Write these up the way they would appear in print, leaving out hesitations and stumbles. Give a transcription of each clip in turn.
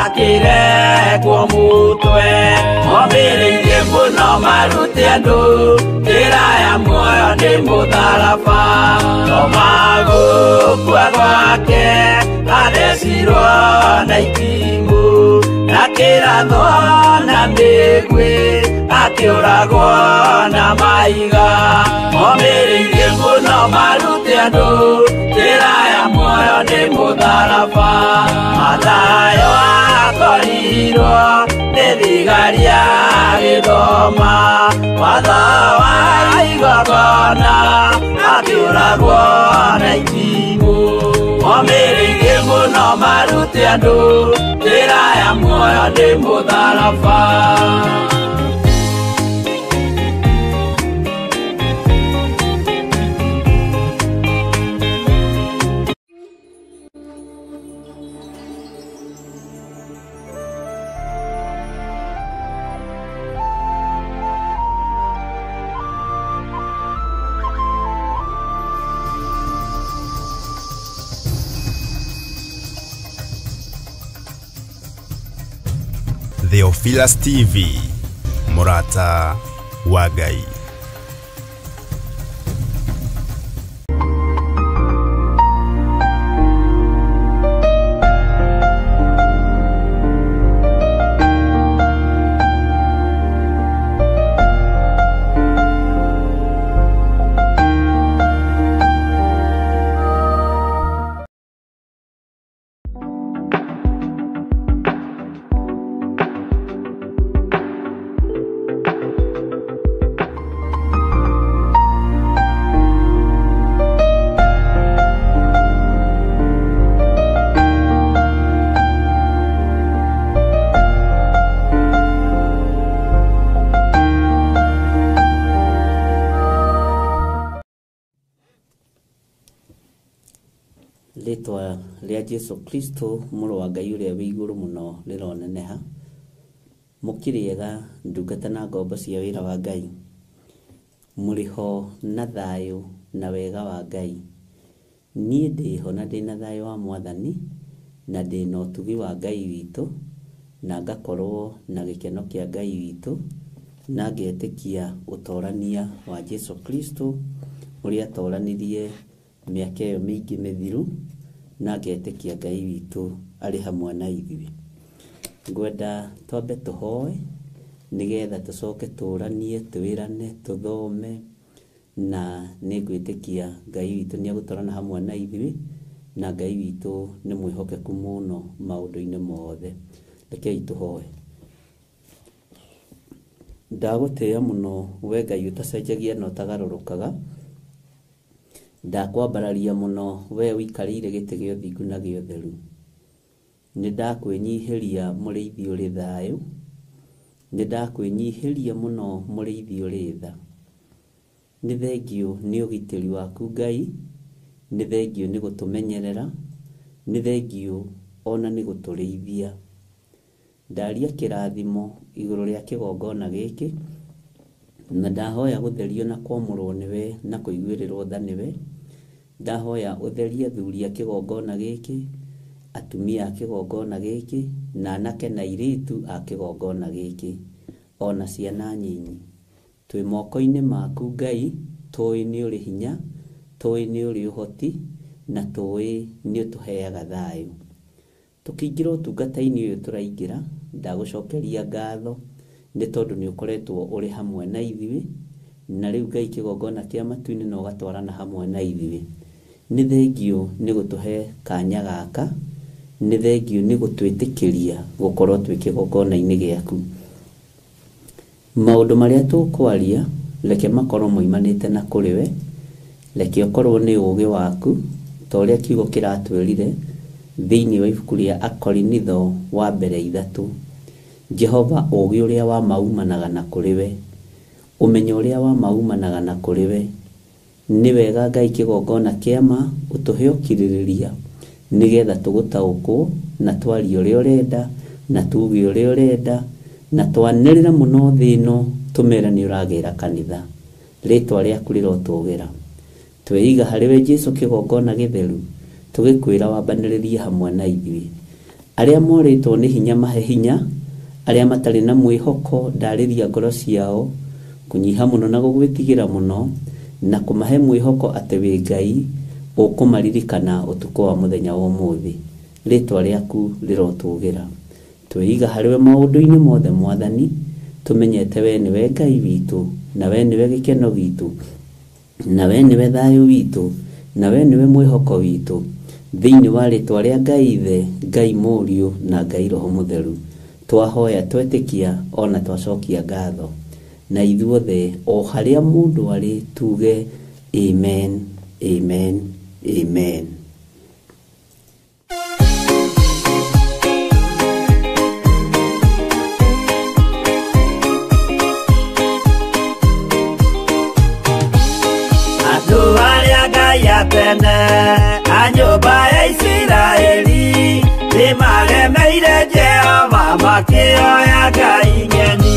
makire kwa mutwe Mobiringe muno marute andu Njira ya muoyo ni mutharaba Tomagu kwa gwake Arecirwo na itimu Na kiratho na migwi Akiuragwo na maiga Mobiringe muno marute andu Njira ya muoyo ni mutharaba Mathayo akorirwo ni thigaria githoma Watho wa igongona Akiuragwo na itimu Mobiringe muno marute andu Njira ya muoyo ni mutharaba Theophilus TV, Murata wa Ngai. Ritwa ria Jesu Kristo Mũrũ wa Ngai ũrĩa wĩ igũrũ mũno rĩroneneha mũkiriega ndungata na ngombo cia wĩra wa Ngai mũrĩho na thayũ na wega wa Ngai niĩ ndĩho na ndĩna thayũ wa Mwathani na ndĩna ũtugi wa Ngai witũ na ngakorwo na gĩkeno kĩa Ngai witũ na ngetĩkia ũtorania wa Jesu Kristo ũrĩa atoranirie mĩaka ĩyo mĩingĩ mĩthiru na ngetĩkia Ngai witũ arĩ hamwe na ithuĩ ngwenda twambe tũhoe nĩgetha tũcoke tũranie twĩrane tũthome na nĩngwĩtĩkia Ngai witũ nĩegũtwarana hamwe na ithuĩ na Ngai witũ nĩ mwĩhokeku mũno maũndũ-inĩ mothe rekei tũhoe ndagũtĩĩa mũno we Ngai ũtacenjagia na ũtagarũrũkaga ndakwambararia mũno we ũikarĩire gĩtĩ gĩa ũthingu na gĩa ũtheru nĩ ndakwĩnyihĩria mũrĩithi ũrĩ thayũ nĩ ndakwĩnyihĩria mũno mũrĩithi ũrĩ tha nĩ thengio nĩ ũgitĩri waku Ngai nĩ thengio nĩ gũtũmenyerera nĩ thengio ona nĩ gũtũrĩithia ndaria kĩrathimo igũrũ rĩa kĩgongona gĩkĩ na ndahoya gũtherio na kwamũrwo nĩwe na kũiguĩrĩrwo tha nĩwe ndahoya ũtherie athuri a kĩgongona gĩkĩ atumia a kĩgongona gĩkĩ na anake na airĩtu a kĩgongona gĩkĩ ona ciana nyinyi twĩ moko-inĩ maku Ngai tũĩ nĩ ũrĩ hinya tũĩ nĩ ũrĩ ũhoti na tũĩ nĩ ũtũheaga thayũ tũkĩingĩra ũtungata-inĩ ũyũ tũraingĩra ndagũcokeria ngatho nĩ tondũ nĩ ũkoretwo ũrĩ hamwe na ithuĩ na rĩu Ngai kĩgongona kĩa matu-inĩ na ũgatwarana hamwe na ithuĩ nĩ thengio nĩ gũtũhe kanya gaka nĩ thengio nĩ gũtwĩtĩkĩria gũkorwo twĩ kĩgongona-inĩ gĩaku maũndũ marĩa tũkwaria reke makorwo moimanĩte na kũrĩ we reke ũkorwo nĩ ũũgĩ waku ta ũrĩa kiugo kĩratwĩrire thĩinĩ wa ibuku rĩa Akorinitho wa mbere 3 Jehova ũũgĩ ũrĩa wa maumanaga na kũrĩ we ũmenyo ũrĩa wa maumanaga na kũrĩ we nĩ wega Ngai kĩgongona kĩama ũtũhe ũkirĩrĩria nĩgetha tũgũtaũkwo na twarie ũrĩa ũrenda na tuge ũrĩa ũrenda na twanĩrĩra mũno thĩ ĩno tũmere nĩ ũragĩra kanitha rĩtwa rĩaku rĩrotũgĩra tweiga harĩ we Jesu kĩgongona gĩtheru tũgĩkwĩra wambanĩrĩrie hamwe na ithuĩ aria moritwo ni hinya mahe hinya, aria matari na mwihoko ndariria ngoro ciao kunyiha muno na gugwitigira muno na kumahe mwihoko ati wi Ngai ukumaririkana utuko wa muthenya wa umuthi. Ritwa riaku rirotugira, twiga hariwe maundu-ini mothe Mwathani, tumenyete we niwe Ngai witu, na we niwe gikeno gitu, na we niwe thayu witu, na we niwe mwihoko witu, thiini wa ritwa ria Ngai Ithe, Ngai Muriu na Ngai Roho Mutheru. Twahoya twetikia ona twacokia ngatho, na ithuothe o haria mundu ari tuge amen, amen, amen. Andu aria Ngai atene a nyumba ya Isiraeli nimaremeire Jehova makioya Ngai ng'eni.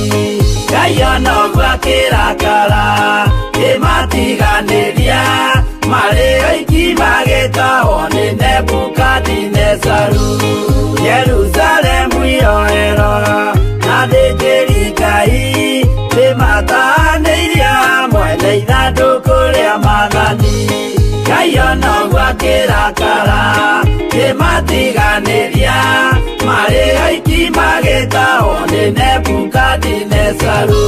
Ngai onoguo akirakara imatiganiria mari oiki magitahwo ni Nebukadinezaru. Jerusalemu iroero na thĩnjĩri Ngai nimataanĩirie hamwe na ithandũkũ rĩa Mwathani. Ngai onoguo akirakara imatiganiria mari oiki magitahwo ni Nebukadinezaru.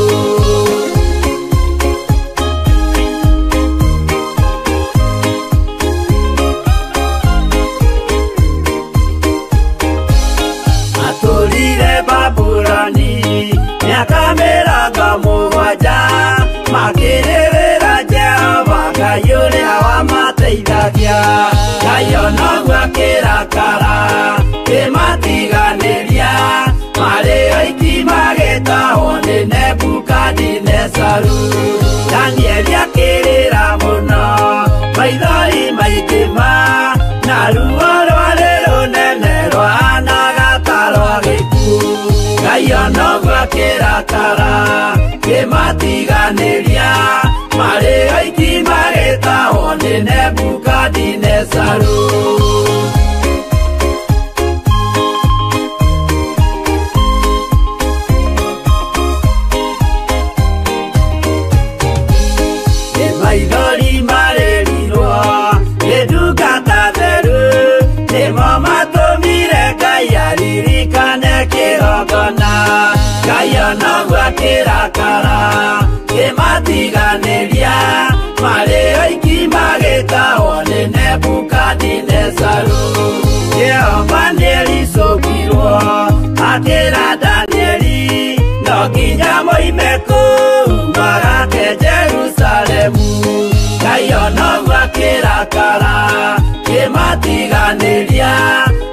Atũrire Babuloni miaka mĩrongo mũgwanja makĩrĩrĩra Jehova Ngai ũrĩa wamateithagia. Ngai onoguo akĩrakara ĩmatiganĩria marĩ oiki magĩtahwo nĩ Nebukadinezaru. Danieli akĩrĩra mũno maithori maingĩma na ruo rwarĩ rũnene rwahanaga ta rwa gĩkuũ. Ngai onoguo akĩrakara ĩmatiganĩria marĩ oiki magĩtahwo nĩ Nebukadinezaru. Maithori marĩrirwo nĩ ndungata theru, nĩmo matũmire Ngai aririkane kĩgongona. Ngai onoguo akĩrakara ĩmatiganĩria marĩ oiki magĩtahwo nĩ Nebukadinezaru. Jehova nĩericũkirwo akĩra Danieli no nginya moime kũu magake Jerusalemu. Ngai onoguo akĩrakara ĩmatiganĩria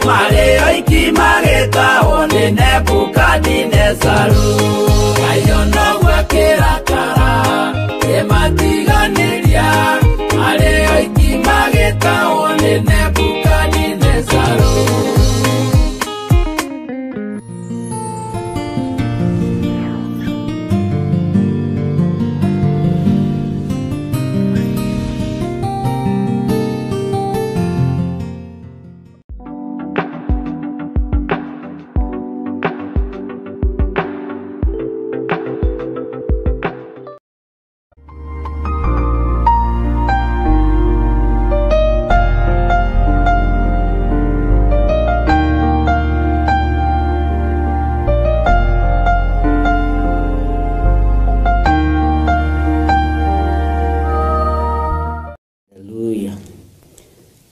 marĩ oiki magĩtahwo nĩ Nebukadinezaru. Ngai onoguo akĩrakara ĩmatiganĩria marĩ oiki magĩtahwo nĩ Nebukadinezaru.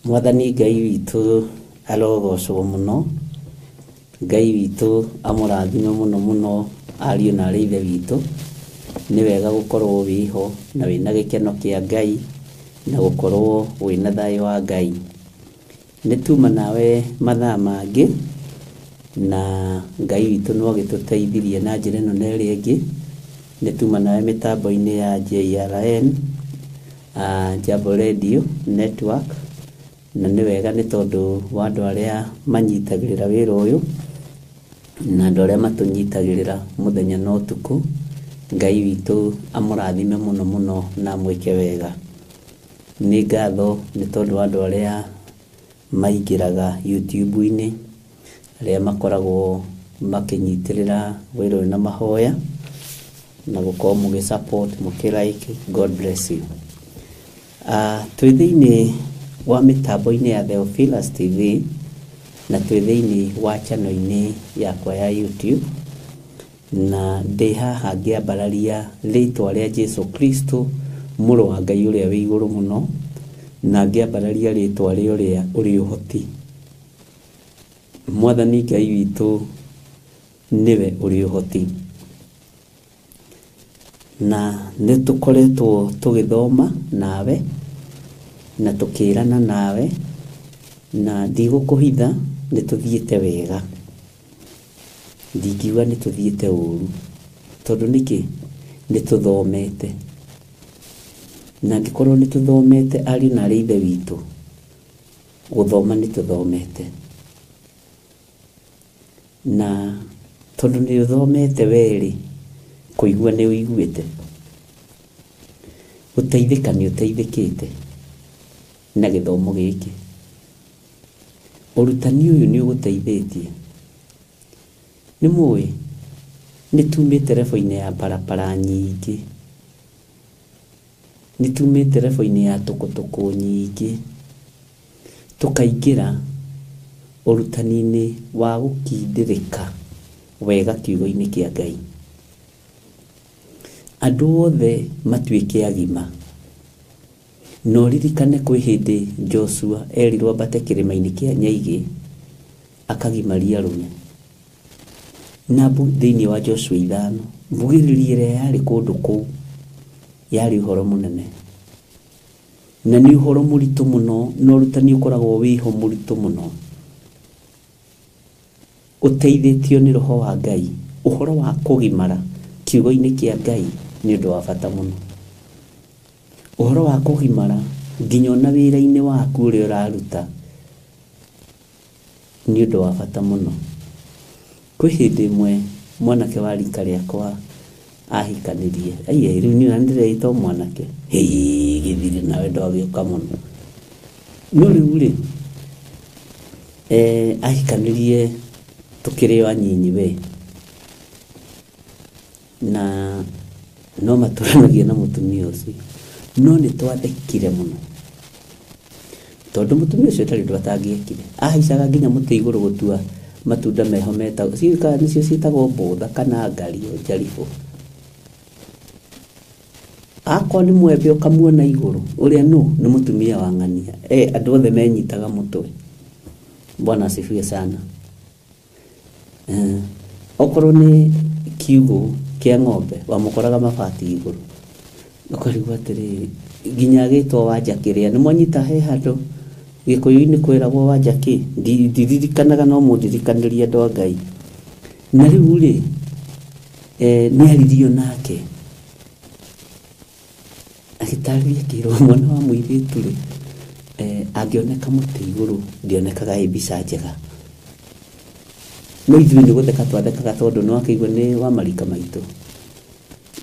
Mwathani Ngai witu arogocwo muno, Ngai witu amũrathime muno muno ariũ na arĩ ithe witu. Nĩ wega gũkorwo wĩho na wĩna gĩkeno kĩa Ngai na gũkorwo wĩna thayũ wa Ngai. Nĩ tuma nawe mathaa mangĩ na Ngai witu no gĩtũteithirie na njĩra ĩno na ĩrĩa ĩngĩ. Nĩ tuma nawe mĩtambo-inĩ ya JRN, Jambo Radio Network, na nĩ wega nĩ tondũ wa andũ arĩa manyitagĩrĩra wĩra ũyũ na andũ arĩa matũnyitagĩrĩra mũthenya na ũtukũ. Ngai witũ amũrathime muno muno na mwĩke wega. Nĩ ngatho nĩ tondũ wa andũ arĩa maingĩraga YouTube-inĩ, arĩa makoragwo makinyitirira wĩra na mahoya na gũkorwo mũgĩ support mũkĩ-like. God bless you. Twĩ thĩinĩ wa mĩtambo-inĩ ya Theophilus TV na twĩ thĩinĩ wa channel-inĩ yakwa ya YouTube, na ndĩ haha ngĩambararia rĩtwa rĩa Jesu Kristo mũrũ wa Ngai ũrĩa wĩ igũrũ mũno, na ngĩambararia rĩtwa rĩrĩa ũrĩ ũhoti. Mwathani Ngai witũ niwe ũrĩ ũhoti, na nĩtũkoretwo tũgĩthoma nawe na tũkĩrana nawe, na ndigũkũhitha nĩtũthiĩte wega, ndingiuga nĩtũthiĩte ũru, tondũ nĩkĩ? Nĩtũthomete, na angĩkorwo nĩtũthomete ariũ na arĩ ithe witũ, gũthoma nĩtũthomete, na tondũ nĩũthomete werĩ, kũigua nĩ ũiguĩte, gũteithĩka nĩ ũteithĩkĩte na gĩthomo gĩkĩ. Ũrutani ũyũ nĩ ũgũteithĩtie. Nĩ mũĩ nĩtumĩte revo-inĩ ya barabara nyingĩ, nĩtumĩte revo-inĩ ya tũkũtũkũ nyingĩ, tũkaingĩra ũrutani-inĩ wa gũkindĩrĩka wega kiugo-inĩ kĩa Ngai. Andũ othe matuĩke agima. No ririkane kwĩ hĩndĩ Joshua erirwo ambate kĩrĩma-inĩ kĩa Nyaigĩ akagimaria rũme. Na thĩinĩ wa Joshua 5, mbugĩrĩria ĩrĩa yarĩ kũndũ kũu yarĩ ũhoro mũnene, na nĩ ũhoro mũritũ mũno, na ũrutani ũkoragwo wĩho mũritũ mũno, ũteithĩtio nĩ Roho wa Ngai. Ũhoro wa kũgimara kiugo-inĩ kĩa Ngai nĩ ũndũ wa bata mũno. Ũhoro wa kũgimara nginya ona wĩra-inĩ waku ũrĩa ũraruta nĩ ũndũ wa bata mũno. Kwĩ hĩndĩ ĩmwe mwanake wa rika rĩakwa ahikanĩrie, rĩu niĩ nĩndĩreĩtwo mwanake, gĩthiri nawe ndwagĩũka mũno. No rĩu-rĩ, ahikanĩrie tũkĩrĩ o anyinyi we, na no matũranagia na mũtumia ũcio, no nĩtwathekire mũno, tondũ mũtumia ũcio ndarĩ ũndũ atangĩekire. Ahaicaga nginya mũtĩ igũrũ gũtua matunda meho metagwo, nĩcio ciĩtagwo mbũtha kana ngari o njaribũ. Akorwo nĩ mwembe ũkamuona igũrũ, ũrĩa nĩ mũtumia wa ng'ania. Andũ othe menyitaga mũtwe. Bwana asifiwe sana. Okorwo nĩ kiugũ kĩa ng'ombe, wamũkoraga mabati igũrũ. Ũkarigwo atĩrĩrĩ, nginya agĩtwo Wanjakĩ, nĩ mwanyita he handũ Gĩkũyũ-inĩ kwĩragwo Wanjakĩ, ndiririkanaga, no mũndirikanĩrie andũ a Ngai. Na rĩu-rĩ, nĩaririo nake agĩtarĩria kĩrwo mwana wa mũirĩtu-rĩ, angĩoneka mũtĩ igũrũ ndionekaga ĩ mbica njega. No ithuĩ nĩ gũtheka twathekaga, tondũ nĩ wakĩigua nĩ wa marika maitũ.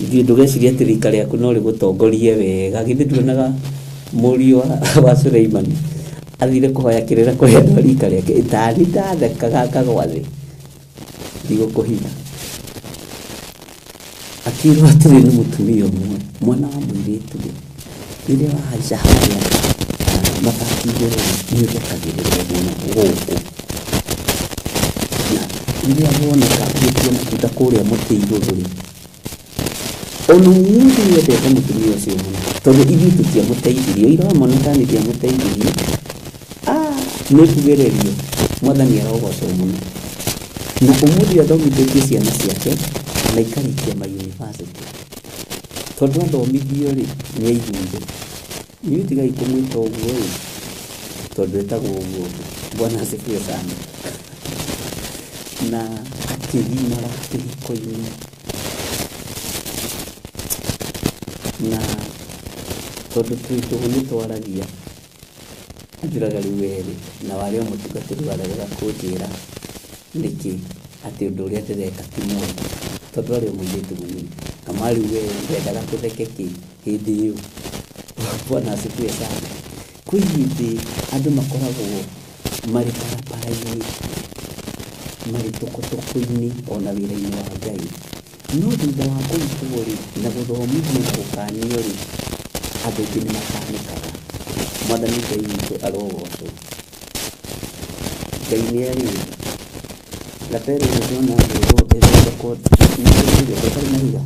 Ithuĩ ndũgeciria atĩ rika rĩaku no rĩgũtongorie wega. Githĩ nduonaga mũriũ wa Suleiman athire kũhoya kĩrĩra kũrĩ andũ a rika rĩake, tani ndathekaga ngagwa thĩ, ndigũkũhitha. Akĩrwo atĩrĩ nĩ mũtumia ũmwe, mwana wa mũirĩtu-rĩ, rĩrĩa wahaica harĩa mabati igũrũ nĩũthekagĩrĩrwo mũno gũkũ, na rĩrĩa woneka agĩtua matunda kũrĩa mũtĩ igũrũ-rĩ, ona ũmũthĩ nĩendete mũtumia ũcio mũno, tondũ ithuĩ tũtiamũteithirie. Ira wamoneka nĩndiamũteithirie, nĩkugĩrĩrio Mwathani arogocwo mũno. Na ũmũthĩ athomithĩtie ciana ciake na ikarĩkia mayunibacĩtĩ, tondũ athomithio-rĩ nĩaiguire. Niĩ tigai kũmwĩta ũguo-rĩ, tondũ etagwo ũguo. Bwana asifiwe sana. Na akĩgimara kĩhiko-inĩ, na tondũ tũhũ nĩtwaragia, njũraga rĩu werĩ, na warĩ o mũtungatĩri waregega kũnjĩra nĩkĩ atĩ ũndũ ũrĩa ndĩreka ti mwega, tondũ arĩ o mũirĩtu mũnini. Kama rĩu we ndendaga tũtheke kĩ hĩndĩ ĩyo. Bwana asifiwe sana. Kwĩ hĩndĩ andũ makoragwo marĩ barabara-inĩ, marĩ tũkũtũkũ-inĩ ona wĩra-inĩ wa Ngai. No thutha wa kũrutwo rĩ na gũthomithio na gũkanio rĩ, andũ aingĩ nĩ makanĩkaga. Mwathani Ngai witũ arogocwo. Ngai nĩ arĩ lapere nĩndona ndũrũ ĩthondekwo ĩtarĩ mahiga.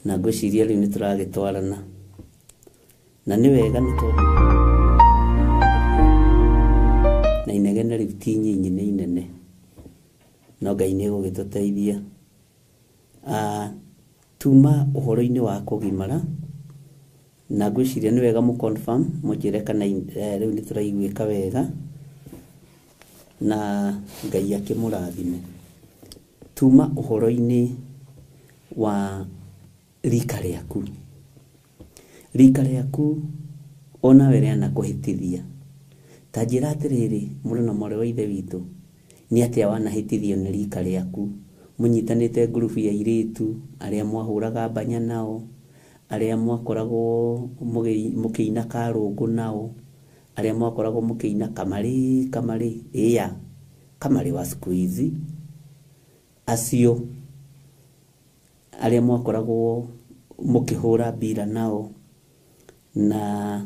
Na ngwĩciria rĩu nĩ tũragĩtwarana na nĩ wega nĩ tondũ na inegene rĩu ti nyinyi nĩ inene, no Ngai nĩ egũgĩtũteithia. Tuma ũhoro-inĩ wa kũgimara, na ngwĩciria nĩ wega mũconfirm mũnjĩre kana rĩu nĩ tũraiguĩka wega na Ngai akĩmũrathime. Tuma ũhoro-inĩ wa rika rĩaku. Rika rĩaku ona we rĩana kũhĩtithia. Ta njĩra atĩrĩrĩ, mũrũ na mwarĩ wa ithe witũ, nĩ atĩa wanahĩtithio nĩ rika rĩaku? Mũnyitanĩte ngurubu ya airĩtu arĩa mwahũraga mbanya nao, arĩa mwakoragwo mũkĩina karũngũ nao, arĩa mwakoragwo mũkĩina kamarĩ ĩya kamarĩ wa siku hizi, acio arĩa mwakoragwo mũkĩhũra mbira nao, na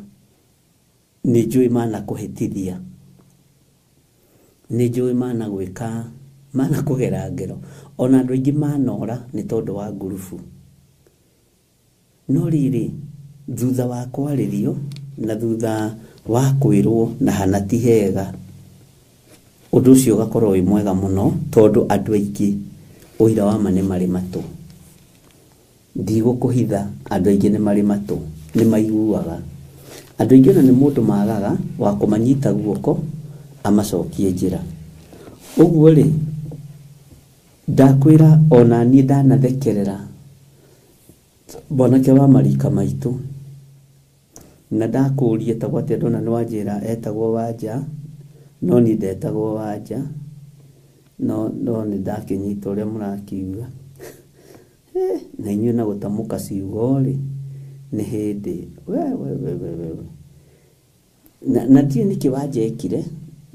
nĩ njũĩ mana kũhĩtithia, nĩ njũĩ mana gwĩka, mana kũgera ngero, ona andũ aingĩ manora nĩ tondũ wa ngurubu. No rĩrĩ, thutha wa kwarĩrio na thutha wa kwĩrwo na hana ti hega, ũndũ ũcio ũgakorwo wĩ mwega mũno, tondũ andũ aingĩ ũira wa ma nĩ marĩ matũ. Ndigũkũhitha, andũ aingĩ nĩ marĩ matũ, nĩ maiguaga. Andũ aingĩ na nĩ mũndũ magaga wa kũmanyita guoko amacokie njĩra. Ũguo rĩ, ndakwĩra ona niĩ ndanathekerera mwanake wa marika maitũ, na ndakũũria etagwo atĩa, ndona nĩ wanjĩra etagwo Wanja, no niĩ ndetagwo Wanja, no nĩ ndakĩnyita ũrĩa mũrakiuga. Na inyuĩ na gũtamũka ciugo rĩ, nĩ hĩndĩ na ndiũĩ nĩkĩ Wanja ekire,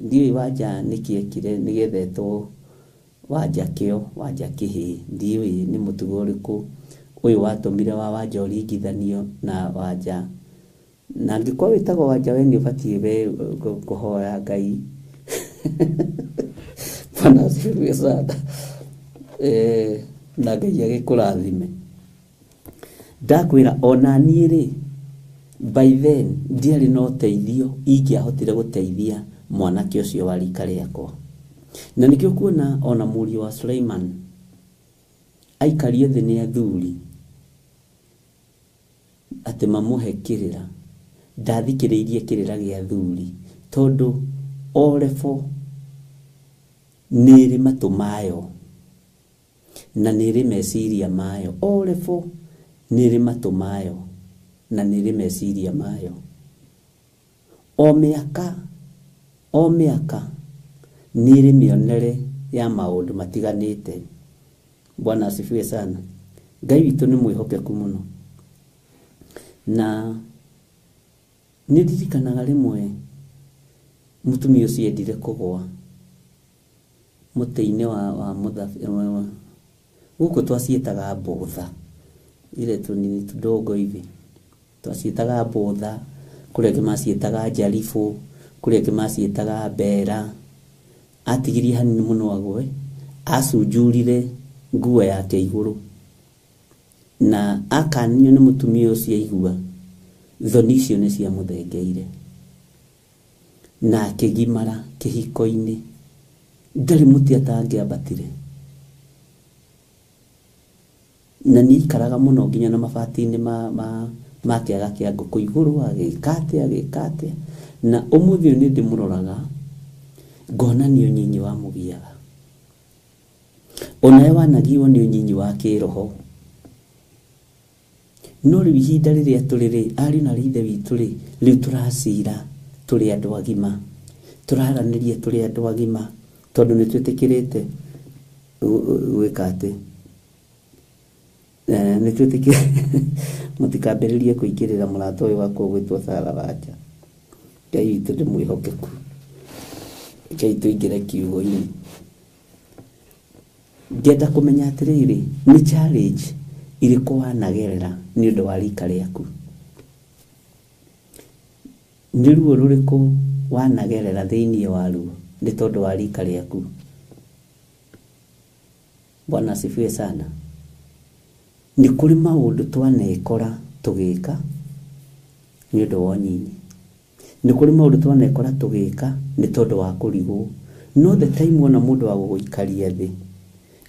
ndiũĩ Wanja nĩkĩ ekire nĩgetha etwo Wanja kĩo, Wanja kĩhĩ, ndiũĩ nĩ mũtugo ũrĩkũ ũyũ watũmire wa Wanja ũringithanio na Wanja. Na angĩkorwo wĩtagwo Wanja, we nĩ ũbatiĩ we kũhoya Ngai Bwana asifiwe sana, na Ngai agĩkũrathime. Ndakwĩra ona niĩ rĩ, by then ndiarĩ na ũteithio ingĩahotire gũteithia mwanake ũcio wa rika rĩakwa. Na nĩkĩo kuona ona mũriũ wa Suleiman aikario thĩ nĩ athuri atĩ mamũhe kĩrĩra, ndathikĩrĩirie kĩrĩra gĩa athuri, tondũ o rebo nĩrĩ matũ mayo na nĩrĩ meciria mayo. O rebo nĩrĩ matũ mayo na nĩrĩ meciria mayo. O mĩaka nĩrĩ mĩonere ya maũndũ matiganĩte. Bwana asifiwe sana. Ngai witũ nĩ mwĩhokeku mũno. Na nĩndirikanaga rĩmwe mũtumia ũcio endire kũgwa mũtĩ-inĩ wa mũthabi gũkũ twaciĩtaga mbũtha, ile tũnini tũdogo hivi twaciĩtaga mbũtha, kũrĩa angĩ maciĩtaga njaribũ, kũrĩa angĩ maciĩtaga mbera, atigirie hanini muno agwe, acunjurire nguo yake iguru, na akanio nĩ mũtumia ũcio aigua thoni icio nĩ cia mũthengeire, na akĩgimara kĩhiko-inĩ, ndarĩ mũtĩ atangĩambatire, na nĩ ikaraga mũno nginya na mabati-inĩ ma kĩaga kĩa ngũkũ igũrũ, agĩka atĩa, na ũmũthĩ ũyũ nĩ ndĩmũroraga ngona nĩ ũnyinyi wa mũgiaga, onawe wanagio nĩ ũnyinyi wa kĩroho. No rĩu ihinda rĩrĩa tũrĩ ariũ na ithe witũ rĩu tũracira tũrĩ andũ agima, tũraranĩria tũrĩ andũ agima, tondũ nĩ twĩtĩkĩrĩte gwĩka atĩ nĩ twĩtĩkĩrĩte mũtikambĩrĩrie kũingĩrĩra mũrata ũyũ wakwa ũgwĩtwo Sarah Wanja. Ngai witũ ndĩ mwĩhokeku, Ngai tũingĩre kiugo-inĩ. Ngenda kũmenya atĩrĩrĩ, nĩ challenge irĩkũ wanagerera nĩ ũndũ wa rika rĩaku? Nĩ ruo rũrĩkũ wanagerera thĩinĩ waruo nĩ tondũ wa rika rĩaku? Bwana asifiwe sana. Nĩ kũrĩ maũndũ twanekora tũgĩka nĩ ũndũ wa ũnyinyi, nĩ kũrĩ maũndũ twanekora tũgĩka nĩ tondũ wa kũrigwo. No the time wona mũndũ wa gũgũikaria thĩ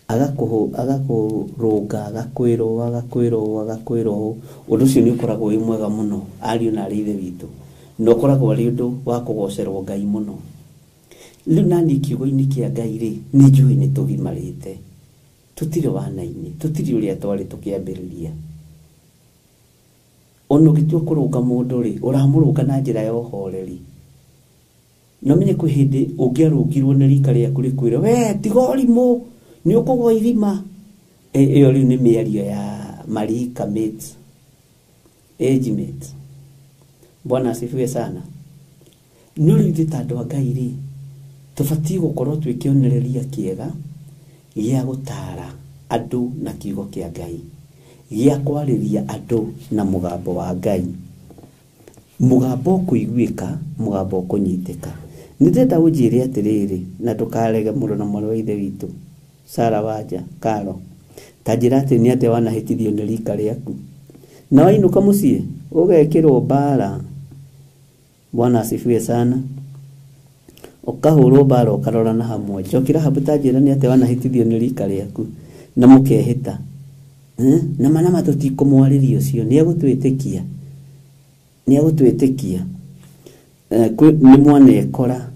agakũrũnga, agakwĩrwo, ũndũ ũcio nĩ ũkoragwo wĩ mwega mũno ariũ na ithe witũ, na ũkoragwo arĩ ũndũ wa kũgocerwo Ngai mũno. Rĩu naniĩ kiugo-inĩ kĩa Ngai rĩ, nĩ njũĩ nĩ tũgimarĩte, tũtirĩ wanainĩ, tũtirĩ ũrĩa twarĩ tũkĩambĩrĩria. Ona ũgĩtua kũrũnga mũndũ rĩ, ũramũrũnga na njĩra ya ũhoreri. No menye kwĩ hĩndĩ ũngĩarũngirwo nĩ rika rĩaku rĩkwĩre, we tiga ũrimũ, nĩ ũkũgwa irima. Ĩyo rĩu nĩ mĩario ya marika mates, age mates. Bwana asifiwe sana. No rĩu ithuĩ ta andũ a Ngai rĩ, tũbatiĩ gũkorwo twĩ kĩonereria kĩega gĩa gũtara andũ na kiugo kĩa Ngai, gĩa kwarĩria andũ na mũgambo wa Ngai, mũgambo ũkũiguĩka, mũgambo ũkũnyitĩka. Nĩndĩrenda ũnjĩre atĩrĩrĩ, na ndũkarege mũrũ na mwarĩ wa ithe witũ Sarah Wanja Karo, ta njĩra atĩ nĩ atĩa wanahĩtithio nĩ rika rĩaku, na wainũka mũciĩ ũgekĩrwo mbara. Bwana asifiwe sana. Ũkahũrwo mbara ũkarora na hamwe, njokera habu ta njĩra nĩ atĩa wanahĩtithio nĩ rika rĩaku, na mũkehĩta na manama tũtikũmwarĩria ũcio, nĩ egũtwĩtĩkia, nĩ egũtwĩtĩkia. Nĩ mwanekora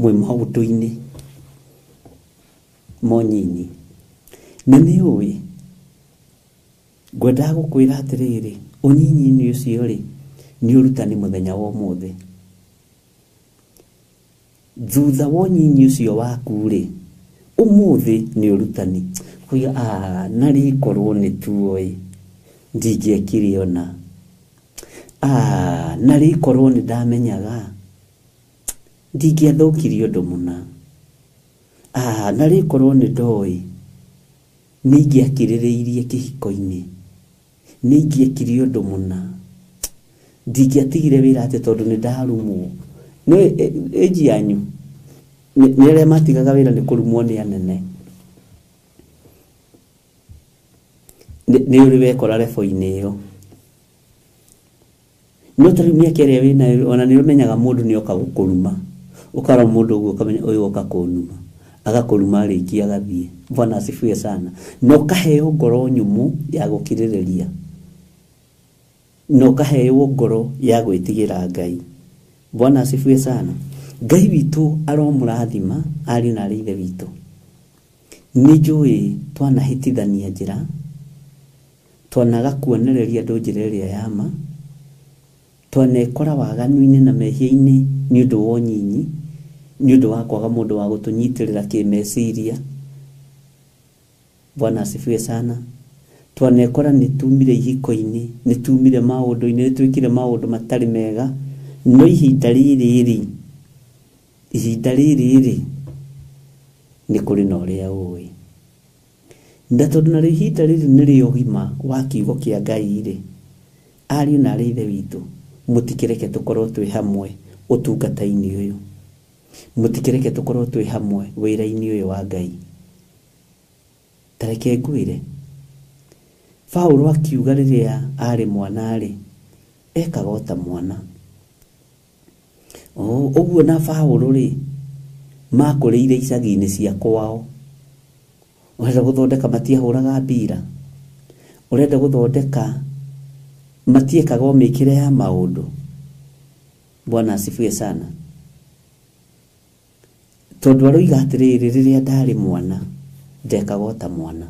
mwĩ maũndũ-inĩ monyinyi, na nĩ ũĩ ngwendaga gũkwĩra atĩrĩrĩ, ũnyinyi-inĩ ũcio rĩ, nĩ ũrutani mũthenya wa ũmũthĩ. Thutha wa ũnyinyi ũcio waku rĩ, ũmũthĩ nĩ ũrutani. Kuiga na rĩkorwo nĩ tuoĩ ndingĩekire ona, na rĩkorwo nĩ ndamenyaga ndingĩathũkirie ũndũ mũna, na rĩkorwo nĩ ndoĩ nĩ ingĩakĩrĩrĩirie kĩhiko-inĩ, nĩ ingĩekire ũndũ mũna, ndingĩatigire wĩra atĩ tondũ nĩ ndarumwo. No ĩnji yanyu nĩ arĩa matigaga wĩra nĩ kũrumwo nĩ anene. Nĩ ũrĩ wekora rebo-inĩ ĩyo. No ta rĩu mĩaka ĩrĩa wĩnayo ona nĩ ũmenyaga mũndũ nĩ oka gũkũruma, ũkarora mũndũ ũguo ũkamenya ũyũ oka kũnuma, agakũruma arĩkia agathiĩ. Bwana asifiwe sana. Na ũkaheo ngoro nyũmũ ya gũkirĩrĩria, na ũkaheo ngoro ya gwĩtigĩra Ngai. Bwana asifiwe sana. Ngai witũ aromũrathima ariũ na ithe witũ. Nĩ njũĩ twanahĩtithania njĩra, twanaga kuonereria andũ njĩra ĩrĩa ya ma, twanekora waganu-inĩ na mehia-inĩ nĩ ũndũ wa ũnyinyi, nĩ ũndũ wa kwaga mũndũ wa gũtũnyitĩrĩra kĩmeciria. Bwana asifiwe sana. Twanekora nĩ tumire ihiko-inĩ, nĩ tumire maũndũ-inĩ, nĩ twĩkire maũndũ matarĩ mega. No ihinda rĩrĩ nĩ kũrĩ na ũrĩa ũĩ. Na tondũ na ihinda rĩrĩ nĩ rĩ ũgima wa kiugo kĩa Ngai rĩ, ariũ na ithe witũ, mũtikĩreke tũkorwo twĩ hamwe ũtungata-inĩ ũyũ. Mutikereke tukorwo twi hamwe wira-ini uyu wa Ngai. Tareke ngwire Paulo akiuga riria ari mwana ri ekaga ota mwana. Uguo na Paulo ri makuriire icagi-ini cia kwao. Urenda guthondeka matiahuraga mbira. Urenda guthondeka matiekaga mikire ya maundu. Bwana asifiwe sana. Tondu aroiga atiriri riria ndari mwana ndekaga ota mwana.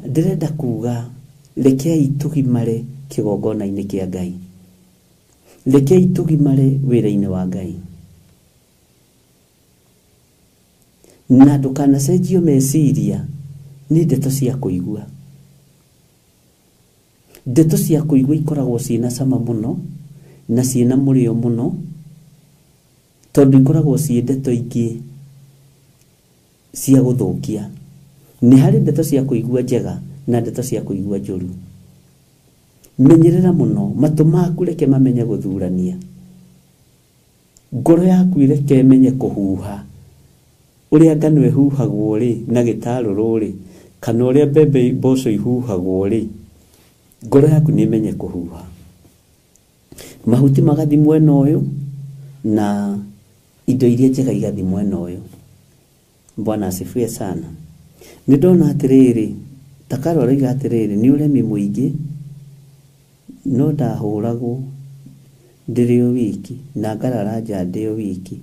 Ndirenda kuga rekei tugimare kigongona-ini kia Ngai. Rekei tugimare wira-ini wa Ngai. Na ndukanacenjio meciria ni ndeto cia kuigua. Ndeto cia kuigua ikoragwo ciina cama muno na ciina murio muno, tondu ikoragwo cie ndeto ingi cia guthukia. Ni hari ndeto cia kuigua njega na ndeto cia kuigua njuru. Menyerera muno matu maku reke mamenye guthurania. Ngoro yaku reke menye kuhuha. Uria ngano ihuhagwo ri na gitaruru ri, kana uria mbembe mboco ihuhagwo ri, ngoro yaku ni menye kuhuha. Mahuti magathi mwena uyu na indo iria njega igathi mwena uyu. Bwana asifiwe sana. Ni ndona atiriri takaro riga atiriri ni uremi muingi no ndahuragwo ndiri o wiki na ngarara nja ndi o wiki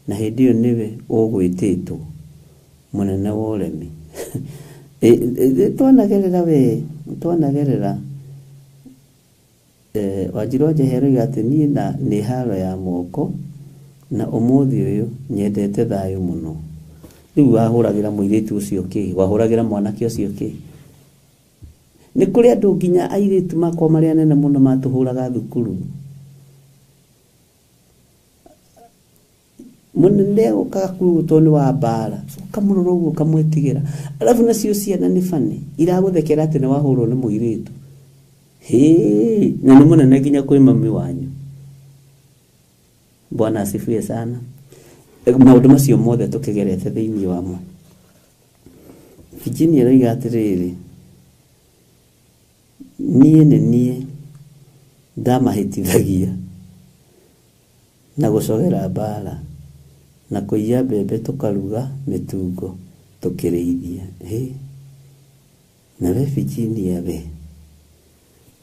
na hindi iyo niwe ugwititwo munene wa uremi. Twanagerera we twanagerera Wanjiru Njehero igate ni na ni haro ya moko na umuthi uyu nyendete thayo muno. Riu wahuragira muiritu ucio ki, wahuragira mwanake ucio ki. Ni kuri andu nginya airitu makwa mari anene muno matuhuraga thukuru. Munene ukakurutwo ni wa bara, ukamurora uguo ukamwetigira. Alafu nacio ciana ni fani iraguthekera ati ni wahurwo ni muiritu. Na ni munene nginya kwi mami wanyu. Bwana asifiwe sana. Maundu macio mothe tukigerete thiini wamo. Virginia roiga atiriri nie ndamahitithagia na gucogera mbara na kuiya mbembe tukaruga mitungo tukirithia. Na we Virginia we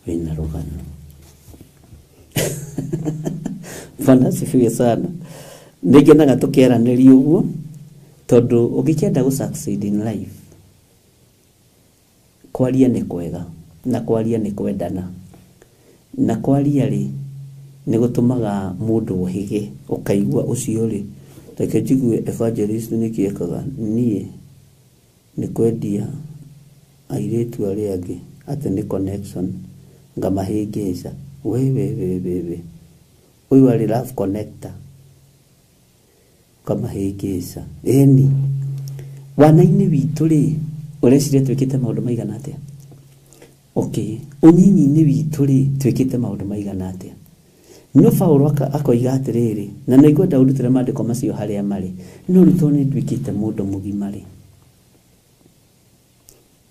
wina rugano. Bwana asifiwe sana. Nigenaga tukiaraniria uguo tondu ugikenda gu succeed in life, kwaria ni kwega na kwaria ni kwendana, na kwaria ri ni gutumaga mundu uhige ukaigua ucio ri reke jigue evangelist ni kiekaga nie ni kwendia airetu ari angi ati ni connection ngamahingisa we uyu ari love connector kama hegesa eni wana-ini witu ri ureciria twikite maundu maigana atia? Unyinyi-ini witu ri twikite maundu maigana atia? No Paulo akoiga atiriri na naigua urutire maandiko macio haria mari no ritoni twikite mundu mugima ri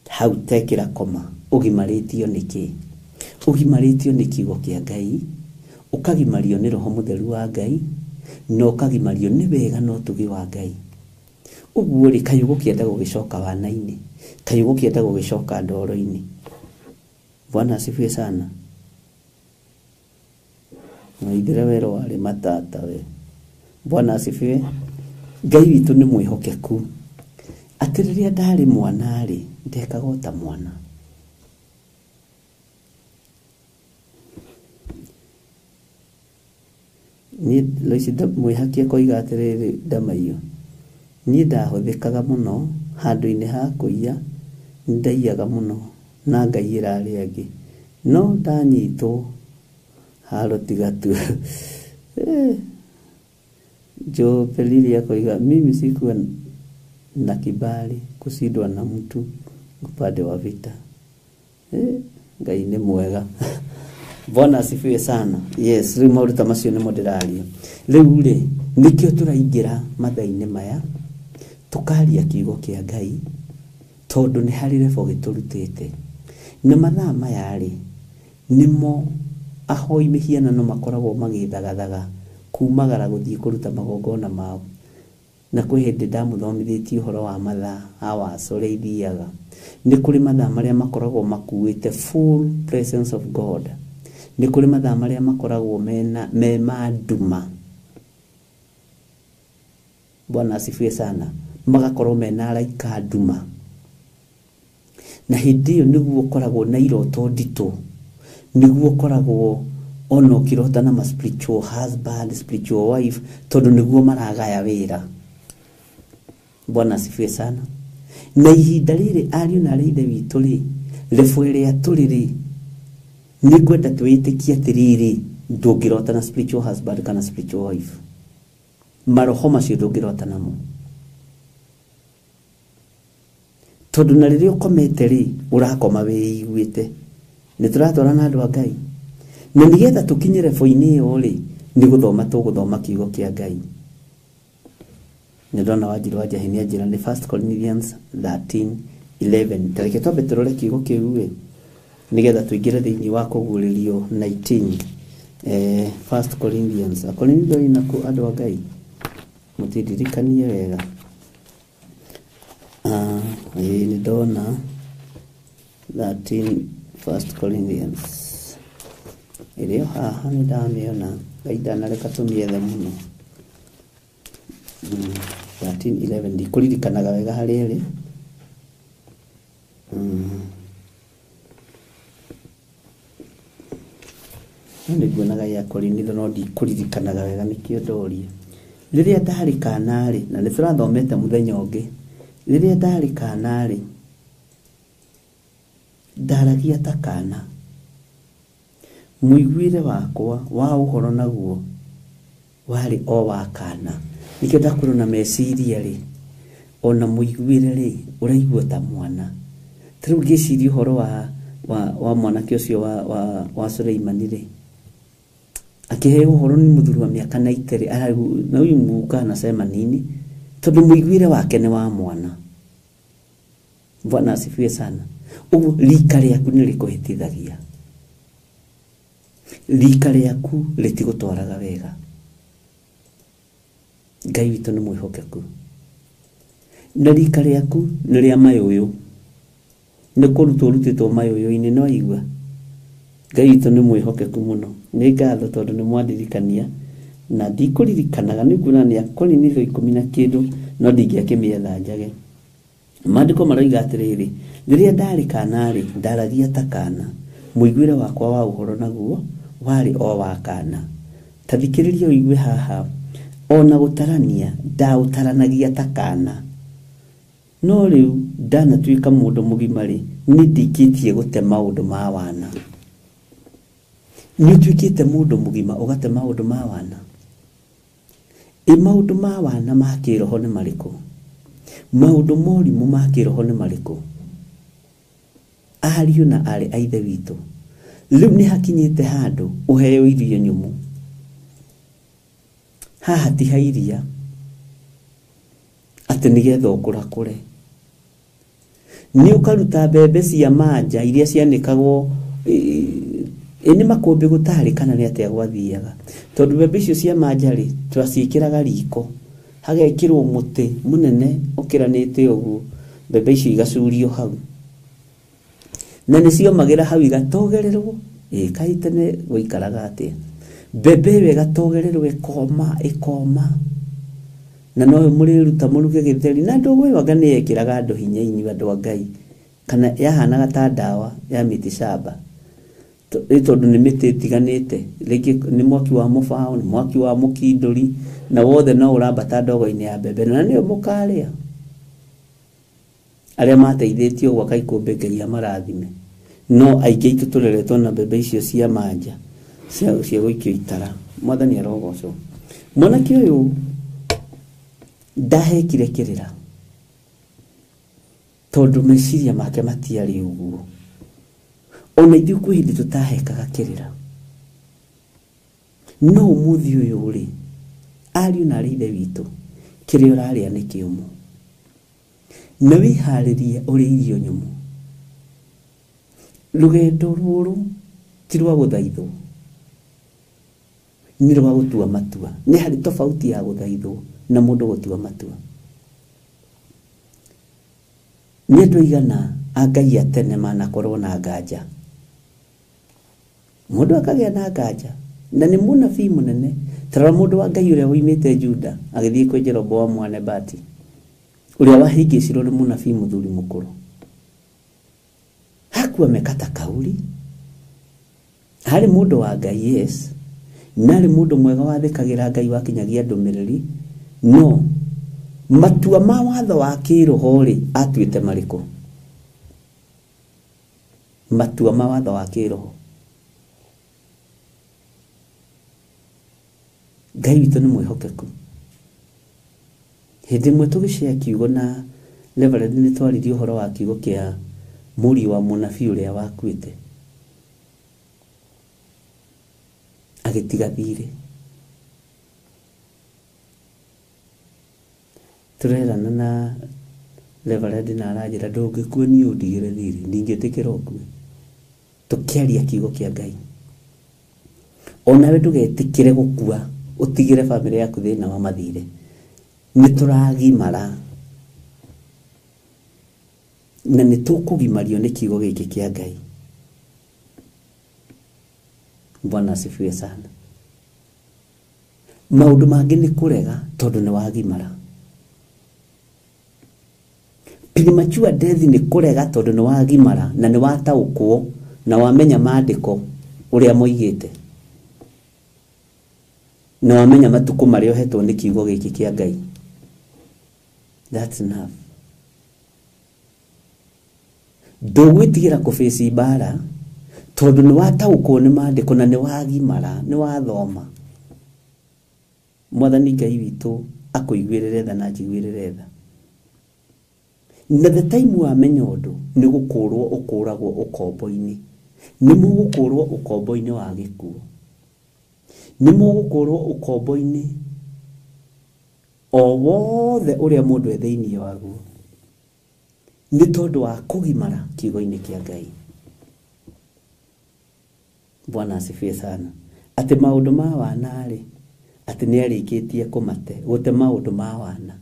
hau tekira koma ugimaritio niki? Ugimaritio ni kiugo kia Ngai, ukagimario ni Roho Mutheru wa Ngai, no kagimario ni wega no tugi wa Ngai. Uguo ri kayu gukienda gugicoka wana-ini, kayu gukienda gugicoka ndoro-ini. Bwana asifiwe sana. Maithire wero wari matata we. Bwana asifiwe. Ngai witu ni mwihokeku. Atiriria ndari mwana ri ndekaga ota mwana. Ni loicida mwihakia koiga atiriri ndamaiyo ni ndahuthikaga muno handu-ini ha kuiya ndaiyaga muno na Ngai irari angi no ndanyitwo haro tigatu. Jo Pelilia koiga mimi sikuwa na kibali kushindwa na mtu upande wa vita. Ngai ni mwega. Bwana asifiwe sana. Yes, rĩu maũndũ ta macio nĩmo ndĩraria. Rĩu rĩ, nĩkĩo tũraingĩra mathaa-inĩ maya tukaria kiugo kĩa Ngai tondũ nĩ harĩ rebo gĩtũrutĩte. Na mathaa maya rĩ, nĩmo ahoi mĩhianano makoragwo magĩthagathaga kumagara gũthiĩ kũruta magongona mao. Na kwĩ hĩndĩ ndamũthomithĩtie ũhoro wa mathaa hours ũrĩa ithiaga. Nĩ kũrĩ mathaa marĩa makoragwo makuĩte full presence of God. Nĩ kũrĩ mathaa marĩa makoragwo me ma nduma. Bwana asifiwe sana. Magakorwo mena araika nduma. Na hĩndĩ ĩyo nĩguo ũkoragwo na iroto nditũ. Nĩguo ũkoragwo ona ũkĩrota na ma spiritual husband, spiritual wife, tondũ nĩguo maragaya wĩra. Bwana asifiwe sana. Na ihinda rĩrĩ ariũ na arĩa ithe witũ rĩ, rebo ĩrĩa tũrĩ rĩ, nĩ ngwenda twĩtĩkie atĩrĩrĩ, ndũngĩrota na spiritual husband kana spiritual wife. Maroho macio ndũngĩrota namo. Tondũ na rĩrĩa ũkomete rĩ, ũrakoma wĩiguĩte. Nĩ tũratwara na andũ a Ngai. Na nĩgetha tũkinye rebo-inĩ ĩyo rĩ, nĩ gũthoma tũgũthoma kiugo kĩa Ngai. Nĩ ndona Wanjiru wa Njahĩ nĩ anjĩra nĩ 1 Corinthians 13:11. Tareke twambe tũrore kiugo kĩu rĩ, nĩgetha tũingĩre thĩinĩ wa kũguũrĩrio 19. 1 Corinthians. Akorintho ina ku andũ a Ngai. Mũtindirikanie wega. Nĩ ndona 13 1 Corinthians. Ĩrĩo haha nĩ ndamĩona. Ngai ndanareka tũmĩethe mũno. 13:11 ndikũririkanaga wega harĩa ĩrĩ. Nĩ nguonaga ya Korintho no ndikũririkanaga wega nĩkĩo ndoria. Rĩrĩa ndarĩ kana rĩ, na nĩ tũrathomete mũthenya ũngĩ. Rĩrĩa ndarĩ kana rĩ, ndaragia ta kana. Mũiguire wakwa wa ũhoro naguo warĩ o wa kana. Nĩkĩo ndakorwo na meciria rĩ, ona mũiguire rĩ, ũraigua ta mwana. Tarĩu ngĩciria ũhoro wa mwanake ũcio wa Suleimani rĩ, akĩheo ũhoro nĩ mũthuri wa mĩaka 90 rĩ, na uyu muka anasema nini? Tondũ mũiguire wake nĩ wa mwana. Bwana asifiwe sana. Ũguo rika rĩaku nĩ rĩkũhĩtithagia. Rika rĩaku rĩtigũtwaraga wega. Ngai witũ nĩ mwĩhokeku. Na rika rĩaku nĩ rĩa mayũyũ. Nĩ kũrutwo rutĩtwo mayũyũ-inĩ no igua. Ngai witũ nĩ mwĩhokeku mũno. Nĩ ngatho tondũ nĩ mwandirikania. Na ndikũririkanaga nĩ kuona nĩ Akorintho 10 na kĩndũ no ndingĩakĩmĩetha njage. Maandĩko maroiga atĩrĩrĩ, rĩrĩa ndarĩ kana rĩ, ndaragia ta kana. Mũiguire wakwa wa ũhoro naguo warĩ o wa kana. Ta thikĩrĩria ũigue haha. Ona gũtarania ndaũtaranagia ta kana. No rĩu ndanatuĩka mũndũ mũgima rĩ, nĩ ndikĩtie gũte maũndũ ma wana. Nĩ ũtuĩkĩte mũndũ mũgima ũgate maũndũ ma wana. Maũndũ ma wana ma kĩroho nĩ marĩkũ? Maũndũ morimũ ma kĩroho nĩ marĩkũ? Ariũ na arĩ a ithe witũ, rĩu nĩ hakinyĩte handũ ũheo irio nyũmũ. Haha ti ha iria atĩ nĩgetha ũkũrakũre. Nĩ ũkaruta mbembe cia manja iria cianĩkagwo nĩ makũmbĩ gũtarĩ kana nĩ atĩa gwathiaga. Tondũ mbembe icio cia manja rĩ, twaciĩkĩraga riko, hagekĩrwo mũtĩ mũnene ũkĩranĩte ũguo, mbembe icio igacurio hau. Na nĩ ciomagĩra hau igatogererwo. Kaĩ tene gũikaraga atĩa? Mbembe ĩyo ĩgatogererwo ĩkoma. Na no mũrĩruta mũruge gĩtheri. Na ndogo ĩyo anga nĩ yekĩraga andũ hinya inyuĩ andũ a Ngai. Kana yahanaga ta ndawa ya miti shamba. Tondũ nĩ mĩtĩ ĩtiganĩte. Rĩngĩ nĩ mwaki wa mũbaũ, nĩ mwaki wa mũkindũri, na wothe no ũrambata ndogo-inĩ ya mbembe. Na nĩyo mũkarĩa. Arĩa mateithĩtio gwaka ikũmbĩ Ngai amarathime. No aingĩ aitũ tũreretwo na mbembe icio cia manja cia gũikio itara. Mwathani arogocwo. Mwanake ũyũ ndahekire kĩrĩra tondũ meciria make matiarĩ ũguo. Ona ithuĩ kwĩ hĩndĩ tũtahekaga kĩrĩra. no umuthi uyu ri ariu na rithe witu kiri uraria ni kiumu na wiharirie uri irio nyumu rugendo ruru ti rwa guthaithwo ni rwa gutua matua ni hari tofauti ya guthaithwo na mundu gutua matua nyendu igana angai atene manakorwo na nganja mundu akagĩa na nganja na ni munabii munene tara mundu wa Ngai uria woimite Juda agithii kwe Jeroboamu wa Nebati uria wahingicirwo ni munabii muthuri mukuru hakuwa mekata kauli hari mundu wa Ngai yes nari mundu mwega wathikagira Ngai wakinyagia ndumiriri no matua ma watho wa kiroho ri atuite mariko matua ma watho wa kiroho Ngai witu ni mwihokeku hindi mwe tugicea kiugo na Reverend ni twaririe uhoro wa kiugo kia muri wa munabii uria wakuite agitiga thire turerana na Reverend na arajira ndungikua ni undigire thire ndingitikira ukue tukiaria kiugo kia Ngai onawe ndugetikire gukua utigire family yaku thina wa mathire ni turagimara na ni tukugimario ni kiugo giki kia Ngai Bwana asifiwe sana maundu mangi ni kurega tondu ni wagimara premature death ni kurega tondu ni wagimara na ni wataukwo na wamenya maandiko uria moigite na wamenya matuko mario hetwo ni kiugo giki kia Ngai that's enough ndugwitigira kufeci bara tondu ni wataukwo ni maandiko na ni wagimara ni wathoma Mwathani Ngai witu akuigwirire tha na njigwirire tha na the time wamenya undu ni gukurwo ukuragwo ukombo-ini ni mugukurwo ukombo-ini wa gikuo ni mugukurwo ukombo-ini o wothe uria mundu ethiini waguo ni tondu wa kugimara kiugo-ini kia Ngai Bwana asifiwe sana ati maundu ma wana ri ati ni arikitie kumate gute maundu ma wana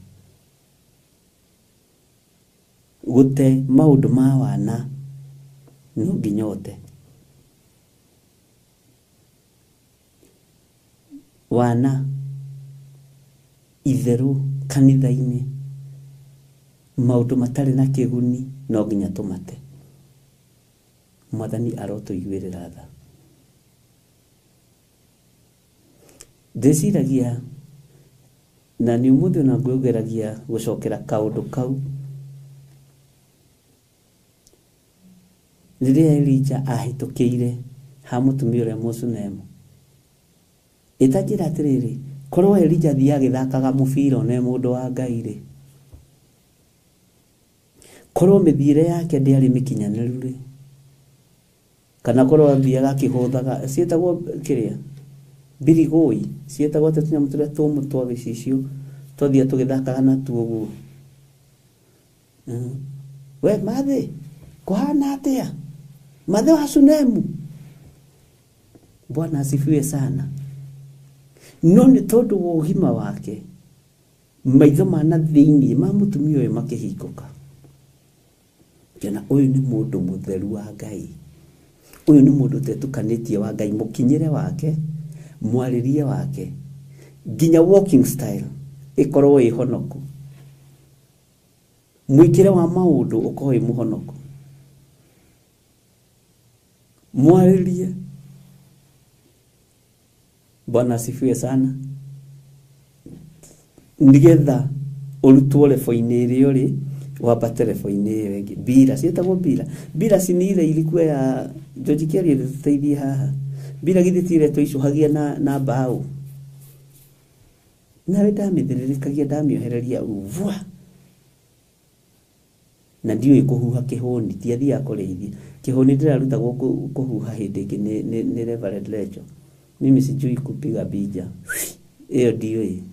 gute maundu ma wana no nginyote wana itheru kanitha-ini maundu matari na kiguni no nginya tumate Mwathani arotuigwirira tha ndeciragia na ni umuthi na ngwegeragia gucokera kaundu kau riria Elija ahitukiire ha mutumia uria Musunemu itajira atiriri korwo Elija thia githakaga mubira na mundu wa Ngai ri korwo mithire yake ndiari mikinyaniru ri kana korwo athiaga kihuthaga cietagwo kiria birigoi cietagwo tatunya muturia tumutwa gicicio twathia tugithakaga na tuoguo we mathe kuhana atia mathe wa Sunemu Bwana asifiwe sana no ni tondu wa ugima wake maitho mana thiini ma mutumia uyu makihikoka kana uyu ni mundu mutheru wa Ngai uyu ni mundu tetukanitie wa Ngai mukinyire wake mwaririe wake ginya walking style ikorwo ihonoku mwikire wa maundu ukorwo imuhonoku mwaririe Bwana asifiwe sana nigetha urutwo lefo-ini rio ri wamba telefoni iyo ingi bira cietagwo bira sinire ilikuwa ya George Kelly tuteithie haha bira githitire tuicuhagia na mbao na wenda mithirikagia ndamiohereria uvwa na ndio ikuhuha kihoni ti athia kureithia kihoni ndirarutagwo kuhuha hindi ingi ni Reverend Lecho Mimi sijui kupiga bija. Hiyo ndio hii.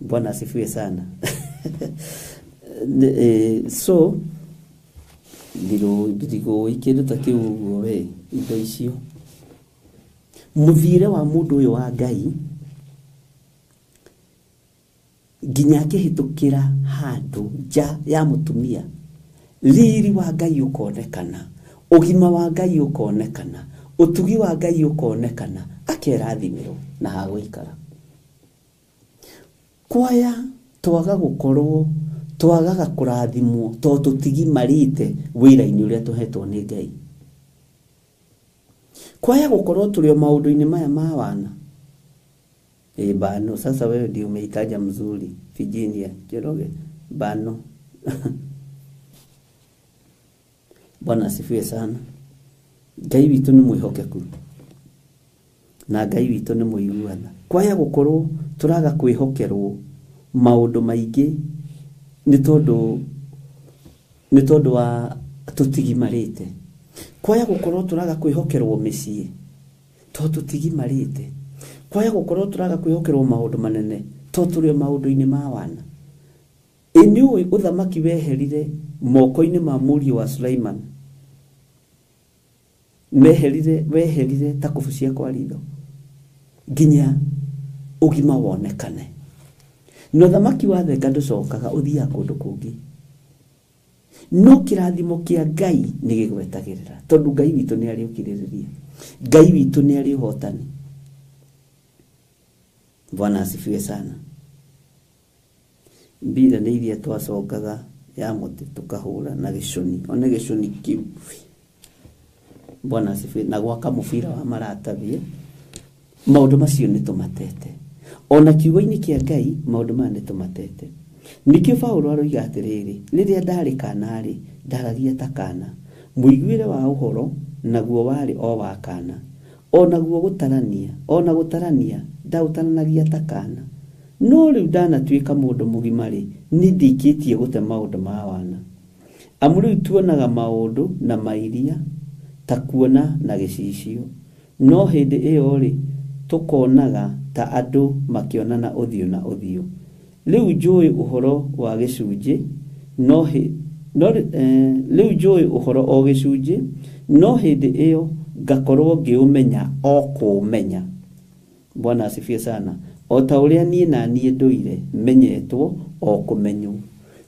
Bwana asifiwe sana. So ndiro ikindu ta kiu we indo icio. Muthire wa mundu uyu wa Ngai nginya akihitukira handu ja ya mutumia, riri wa Ngai ukonekana, ugima wa Ngai ukonekana, utugi wa Ngai ukonekana, akerathimirwo na hagũikara. Kwaya twaga gukorwo twagaga kurathimwo to tutigimarite wira-ini uria tuhetwo ni Ngai. Kwaya gukorwo turi maundu-ini maya ma wana. Bano sasa wewe ndio umeitaja mzuri Virginia Njoroge bano. Bwana asifiwe sana. Ngai witu ni mwihokeku na Ngai witu ni muiguana. Kwaya gukorwo turaga kwihokerwo maundu maingi ni tondu wa tutigimarite. Kwaya gukorwo turaga kwihokerwo micii to tutigimarite. Kwaya gukorwo turaga kwihokerwo maundu manene to turi maundu-ini ma wana. Iniwe uthamaki weherire moko-ini ma Mũriũ wa Suleiman. Weherire takubu cia kwa ritho nginya ugima wonekane. No thamaki wa thega nducokaga uthia kundu kungi. No kirathimo kia Ngai ni gigwetagirira tondu Ngai witu ni ari ukiririria. Ngai witu ni ari uhotani. Bwana asifiwe sana. Mbira ni iria twacokaga ya muti tukahura na gicuni, ona gicuni kiu. Bwana asifiwe. Na gwaka mubira wa maratathie maundu macio ni tumatete. Ona kiugo-ini kia Ngai maundu ma ni tumatete. Nikio Paulo aroiga atiriri, riria ndari kanari ndaragia ta kana, muiguire wa uhoro naguo wari o wa kana, ona guo gutarania ndautananagia ta kana. No riu ndanatuika mundu mugimari ni ndikitie gute maundu ma wana. Amuri tuonaga maundu na mairia ta kuona na gicicio, no hindi iyo ri tukonaga ta andu makionana uthio na uthio. Riu njui uhoro wa gicunji riu njui uhoro o gicunji, no hindi iyo ngakorwo ngiumenya o kumenya. Bwana asifiwe sana. O ta uria nie na nie nduire menyetwo o kumenyo.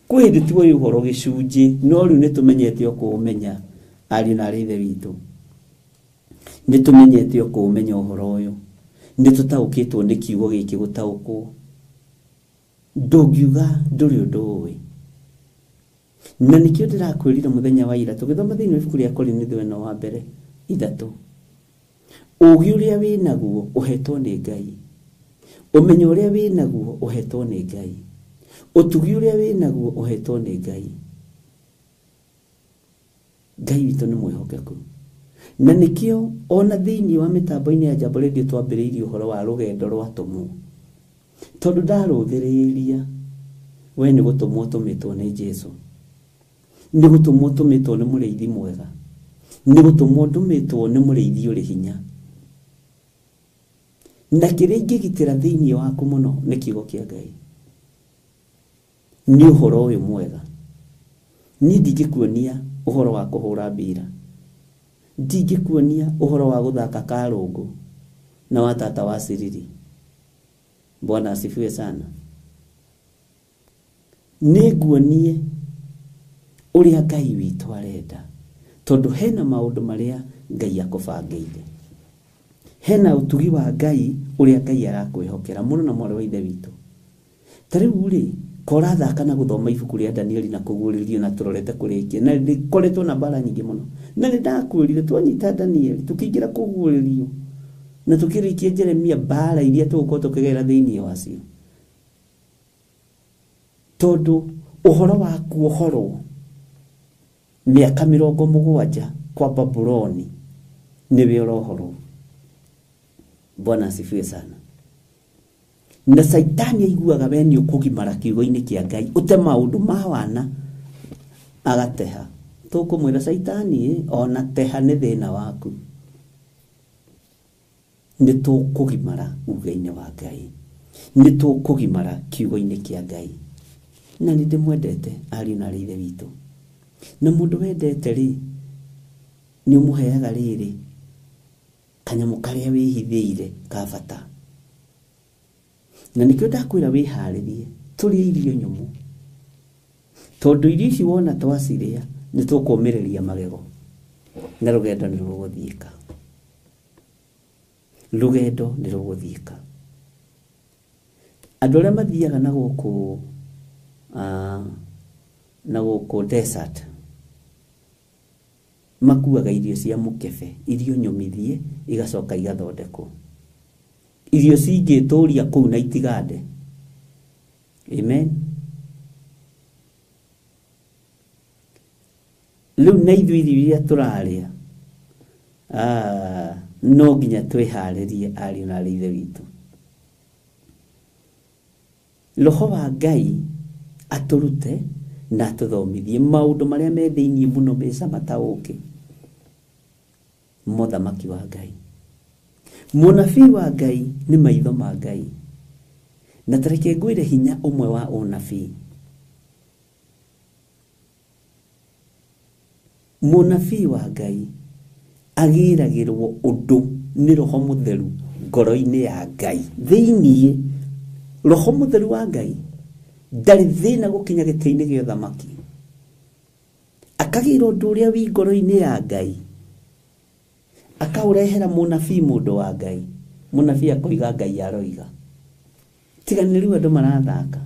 Kwi hindi ti uhoro gicunji, no riu nitumenyete o kumenya. Ari na rithe witu nitumenyete o kumenya uhoro uyu. Nitutaukitwo ni kiugo giki gutaukwo. Ndugiuga nduri undu wi. Na nikio ndirakwirira muthenya wa ira tugithoma thiini ibuku ria Korintho no wa mbere 3. Ugi uria winaguo uhetwo ni Ngai. Umenyo uria winaguo uhetwo ni Ngai. Utugi uria winaguo uhetwo ni Ngai. Ngai witu ni mwihokeku. Na nikio ona thiini wa mitambo-ini ya Jambo Radio twambiriirie uhoro wa rugendo rwa tumu. Tondu ndaruthiriria we ni gutumwo tumitwo ni Jesu. Ni gutumwo tumitwo ni muriithi mwega. Ni gutumwo tumitwo ni muriithi uri hinya. Na kiria ingigitira thiini waku muno ni kiugo kia Ngai. Ni uhoro uyu mwega. Ni ndingikuonia uhoro wa kuhura mbira. Ndingikuonia uhoro wa guthaka karungu na wa tata wa siriri. Bwana asifiwe sana. Niguonie uria Ngai witu arenda. Tondu hena maundu maria Ngai akubangiire. Hena utugi wa Ngai uria Ngai arakwihokera muno na mwari wa ithe witu. Tariu ri kora thaka na guthoma ibuku ria Danieli na kuguririo na turorete kurikia na koretwo na bara nyingi muno. Na ndakwirire twanyita Danieli tukiingira kuguririo na tukirikia Jeremia bara iria tugukorwo tukigera thiini wacio. Tondu uhoro waku uhoro miaka 70 kwa Babuloni niwe uhoro. Bwana asifiwe sana. Na Saitani aiguaga we ni ukugimara kiugo-ini kia Ngai ute maundu ma wana agateha. Tukumwira Saitani ona teha ni thina waku. nĩ tũkũgimara uga-inĩ wa Ngai, nĩ tũkũgimara kiugo-inĩ kĩa Ngai. Na nĩ ndĩmwendete ariũ na ithe witũ, na mũndũ wendete rĩ, nĩ ũmũheaga rĩrĩ kanyamũ karĩa wĩhithĩire ka bata. Na nĩkĩo ndakwĩra wĩharĩrie tũrĩe irio nyũmũ, tondũ irio ici wona twacirĩa nĩ tũkũmĩrĩria magego na rũgendo nĩ rũgũthiĩka, rũgendo nĩ rũgũthiĩka. Andũ arĩa mathiaga na gũkũ desert makuaga irio cia mũkebe, irio nyũmithie igacoka igathondekwo, irio cingĩtũria kũu na itigande. Amen. Rĩu na ithuĩ irio iria tũrarĩa no nginya twĩharĩrie ariũ na ithe witũ. Roho wa Ngai atũrute na atũthomithie maũndũ marĩa me thĩinĩ mũno mecama ta ũũkĩ. Mũthamaki wa Ngai, mũnabii wa Ngai nĩ maitho ma Ngai. Na tareke ngwĩre hinya ũmwe wa ũnabii. Mũnabii wa Ngai agĩragĩrwo ũndũ nĩ Roho Mũtheru ngoro-inĩ ya Ngai. Thĩinĩ Roho Mũtheru wa Ngai ndarĩ thĩna gũkinya gĩtĩ-inĩ gĩa ũthamaki, akagĩra ũndũ ũrĩa wĩ ngoro-inĩ ya Ngai, akaũrehera mũnabii mũndũ wa Ngai. Mũnabii akoiga Ngai aroiga. Tiganĩrĩu andũ marathaka,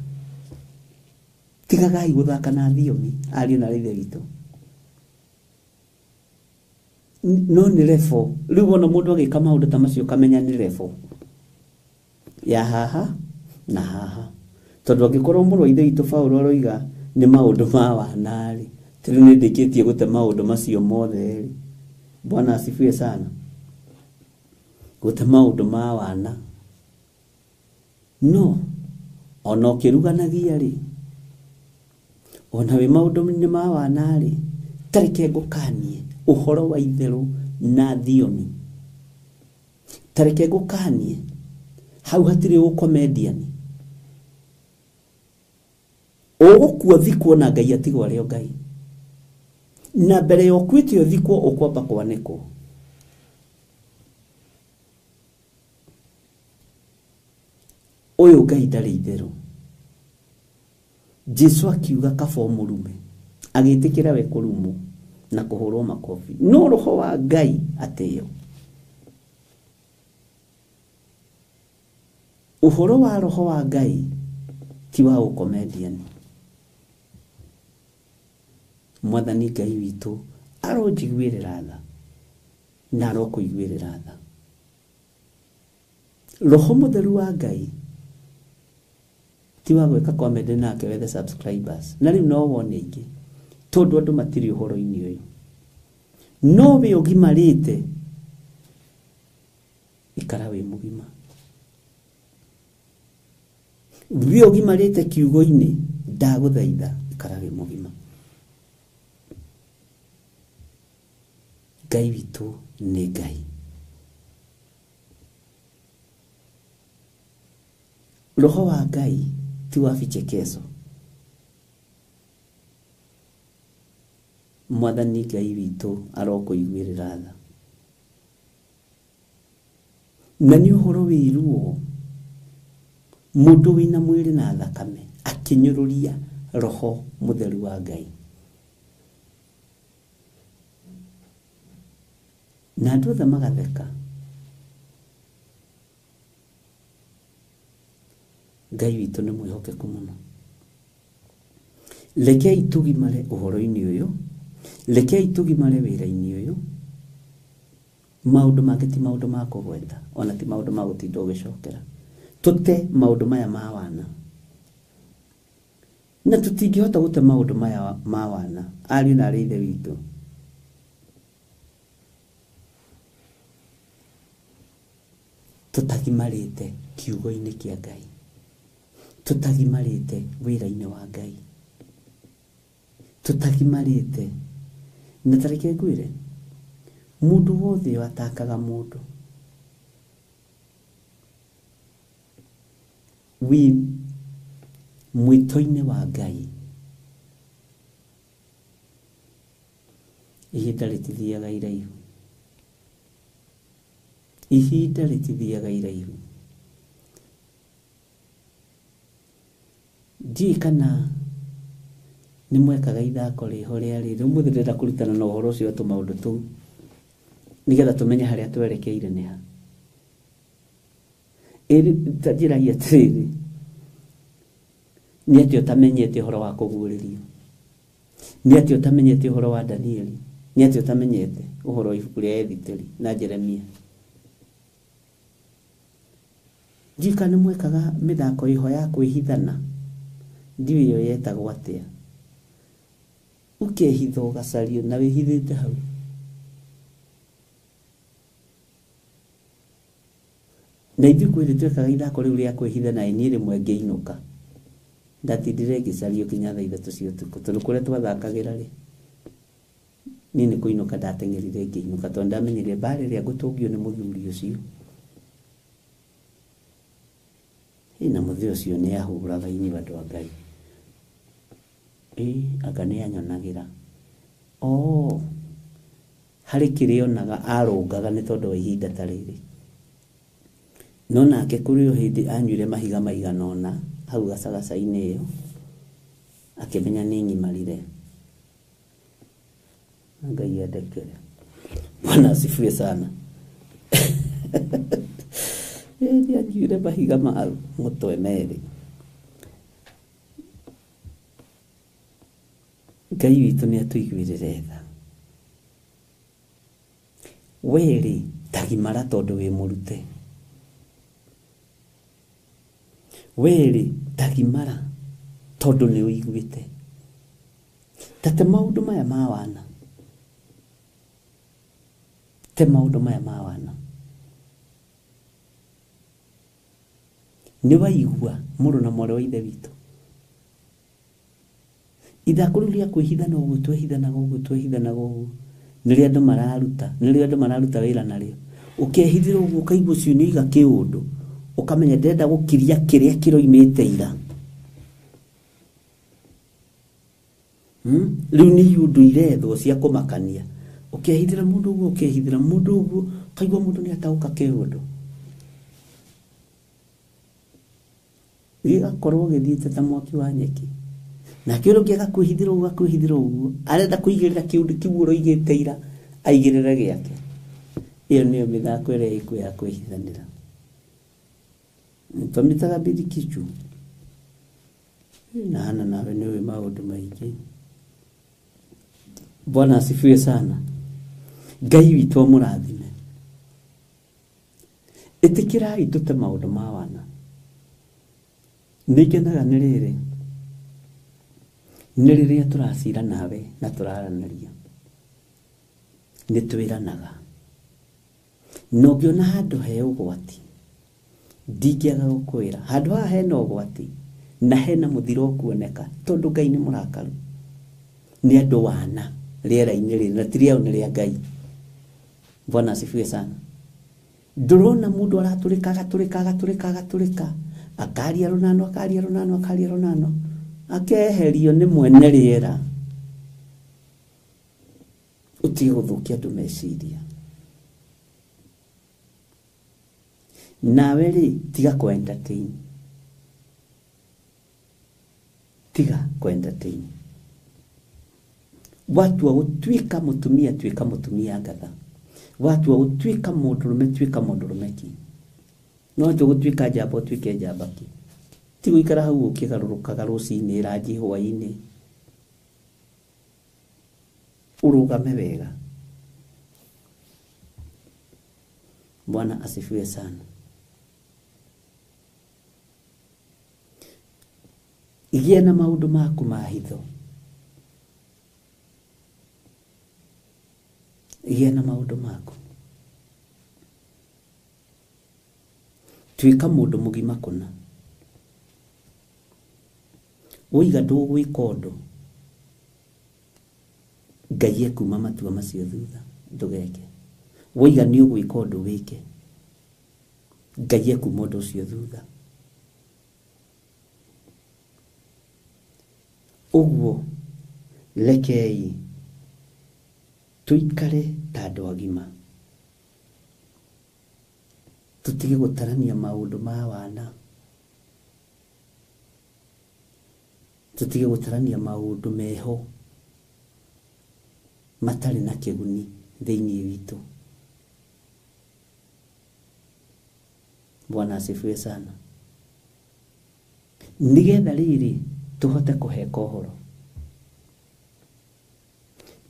tigagai gũthaka na thiomi ariũ na ithe witũ. No nĩ lebo, rĩu ona mũndũ agĩka maũndũ ta macio kamenya nĩ lebo ya haha na haha. Tondũ angĩkorwo mũrũ wa ithe witũ Paulo aroiga nĩ maũndũ ma wanarĩ, tondũ nĩ ndĩkĩtie gũte maũndũ macio mothe rĩ. Bwana asifiwe sana. Gũte maũndũ ma wana. No, ona ũkĩruganagia rĩ, ona wĩ maũndũ-inĩ ma wana rĩ, tareke ngũkanie ũhoro wa itherũ na thiomi. Tareke ngũkanie hau hatirĩ ũkomediani. Ũgũkua thikwo na Ngai atigwo arĩ o Ngai. Na mbere ya ũkuĩte ũthikwo ũkwamba kwanĩkwo. Ũyũ Ngai ndarĩ itherũ. Jesu akiuga kaba mũrume, agĩtĩkĩra we kũrumwo na kũhũrwo makobi. No Roho wa Ngai atĩyo. Ũhoro wa Roho wa Ngai ti wa ũkomediani. Mwathani Ngai witũ aronjiguĩrĩra tha na arokũiguĩrĩra tha. Roho Mũtheru wa Ngai ti wa gwĩka comment nake wethe subscribers. Na rĩu no wone ingĩ tondũ andũ matirĩ ũhoro-inĩ ũyũ. No we ũgimarĩte ikara wĩ mũgima. We ũgimarĩte kiugo-inĩ ndagũthaitha ikara wĩ mũgima. Ngai witũ nĩ Ngai. Roho wa Ngai ti wa vichekesho. Mwathani Ngai witũ arokũiguĩrĩra tha. Na nĩ ũhoro wĩruo mũndũ wĩna mwĩrĩ na thakame akĩnyũrũria Roho Mũtheru wa Ngai. Na andũ othe magatheka. Ngai witũ nĩ mwĩhokeku mũno. Rekei tũgimare ũhoro-inĩ ũyũ, rekei tũgimare wĩra-inĩ ũyũ. Maũndũ mangĩ ti maũndũ ma kũgweta, ona ti maũndũ ma gũtinda ũgĩcokera. Tũte maũndũ maya ma wana. Na tũtingĩhota gũte maũndũ maya ma wana ariũ na arĩ ithe witũ. Tũtagimarĩte kiugo-inĩ kĩa Ngai. Tũtagimarĩte wĩra-inĩ wa Ngai. Tũtagimarĩte. Na tareke ngwĩre mũndũ wothe atakaga mũndũ wi mwito-inĩ wa Ngai. Ihinda rĩtithiaga iraihu. Ihinda rĩtithiaga iraihu. Ndiĩ kana nĩ mwekaga ithako rĩho rĩarĩ. Rĩu mũthĩ ndĩrenda kũrutana na ũhoro ũcio tũmaũndũ tũu nĩgetha tũmenye harĩa twerekeire nĩ ha. Ta njĩragia atĩrĩrĩ, nĩ atĩ ũtamenyete ũhoro wa kũguũrĩrio, nĩ atĩ ũtamenyete ũhoro wa Danieli, nĩ atĩ ũtamenyete ũhoro wa ibuku rĩa Ethiteri na Jeremia. Njika nĩ mwekaga mĩthako iho ya kwĩhithana, ndiũ ĩyo yetagwo atĩa, ũkehitha ũgacario na wĩhithĩte hau. Na ithuĩ kwĩrĩ twekaga ithako rĩu rĩa kwĩhithana, niĩ rĩmwe ngĩinũka ndatindire ngĩcario kinya thaa 3 cia ũtukũ, tondũ kũrĩa twathakagĩra rĩ, niĩ nĩ kũinũka ndateng'erire ngĩinũka, tondũ ndamenyire mbarĩ ĩrĩa ngũtũngio nĩ mũthuri ũcio. Na mũthĩ ũcio nĩ ahũraga inyuĩ andũ a Ngai. Anga nĩ anyonagĩra. Harĩ kĩrĩa onaga arũngaga nĩ tondũ wa ihinda ta rĩrĩ. No nake kũrĩ o hĩndĩ anyuire mahiga maigana ũna hau gacagaca-inĩ ĩyo, akĩmenya nĩ nyimarire. Ngai andekere. Bwana asifiwe sana. Anyuire mahiga ma mũtwe merĩ. Ngai witũ nĩ atũiguĩrĩre tha. Wĩrĩ tagimara tondũ wĩ mũrute. Wĩrĩ tagimara tondũ nĩ ũiguĩte. Tate maũndũ maya ma wana. Te maũndũ maya ma wana. Nĩ waigua mũrũ na mwarĩ wa ithe witũ. Ithako rĩu rĩa kwĩhithana ũguo twehithanaga ũguo twehithanaga ũguo. Nĩrĩo andũ mararuta wĩra narĩo. Ũkehithĩra ũguo ũkaigua ũcio nĩ iga kĩũndũ. Ũkamenya ndĩrenda gũkiria kĩrĩa kĩroimĩte ira. Rĩu nĩ iũndũ irethwo cia kũmakania. Ũkehithĩra mũndũ ũguo, ũkehithĩra mũndũ ũguo, ũkaigua mũndũ nĩ ataũka kĩũndũ. Gĩgakorwo gĩthiĩte ta mwaki wa nyeki. Na kĩũndũ kĩaga kwĩhithĩra ũguo, arenda kũigĩrĩra kĩũndũ kĩu ũroigĩte ira, aigĩrĩre gĩake. Ĩyo nĩyo mĩthako ĩrĩa ĩkuo ya kwĩhithanĩra. Twamĩtaga birikichu. Na hana nawe nĩwe maũndũ maingĩ. Bwana asifiwe sana. Ngai witũ amũrathime. Ĩtĩkĩrai tũte maũndũ ma wana. Nĩngenaga nĩ rĩrĩ. Nĩ rĩrĩa tũracira nawe na tũraranĩria. Nĩ twĩranaga. Na ũngĩona handũ he ũgwati, ndingĩaga gũkwĩra. Handũ haha hena ũgwati na hena mũthiro kuoneka, tondũ Ngai nĩ mũrakaru. Nĩ andũ wana rĩera-inĩ rĩrĩ, na ti rĩao nĩ rĩa Ngai. Bwana asifiwe sana. Ndũrona mũndũ agatũrĩka. Akaria rũnano. Akeherio nĩ mwene rĩera. Ũtige gũthũkia andũ meciria. Nawe rĩ, tiga kwendatein. Watu wa gũtuĩka mũtumia, tuĩka mũtumia ngatha. Watu wa gũtuĩka mũndũrũme, tuĩka mũndũrũme ki. No watu wa gũtuĩka njamba, tuĩke njamba ki. Ti gũikara hau ũkĩgarũrũkaga rũcinĩ, ranji hwainĩ. Ũrũgame wega. Bwana asifiwe sana. Igĩa na maũndũ maku ma hitho. Igĩa na maũndũ maku. Tuĩka mũndũ mũgima kũna. Ũiga ndũgwĩka ũndũ. Ngai ekuma matua macio thutha, ndũgeke. Ũiga nĩ ũgwĩka ũndũ wĩke. Ngai ekuma ũndũ ũcio thutha. Ũguo rekei tuikare ta andũ agima, tutige gũtarania maũndũ ma wana, tutige gũtarania maũndũ meho matarĩ na kĩguni thĩinĩ witũ. Bwana asifiwe sana. Nigetha rĩrĩ tuhote kũheka ũhoro.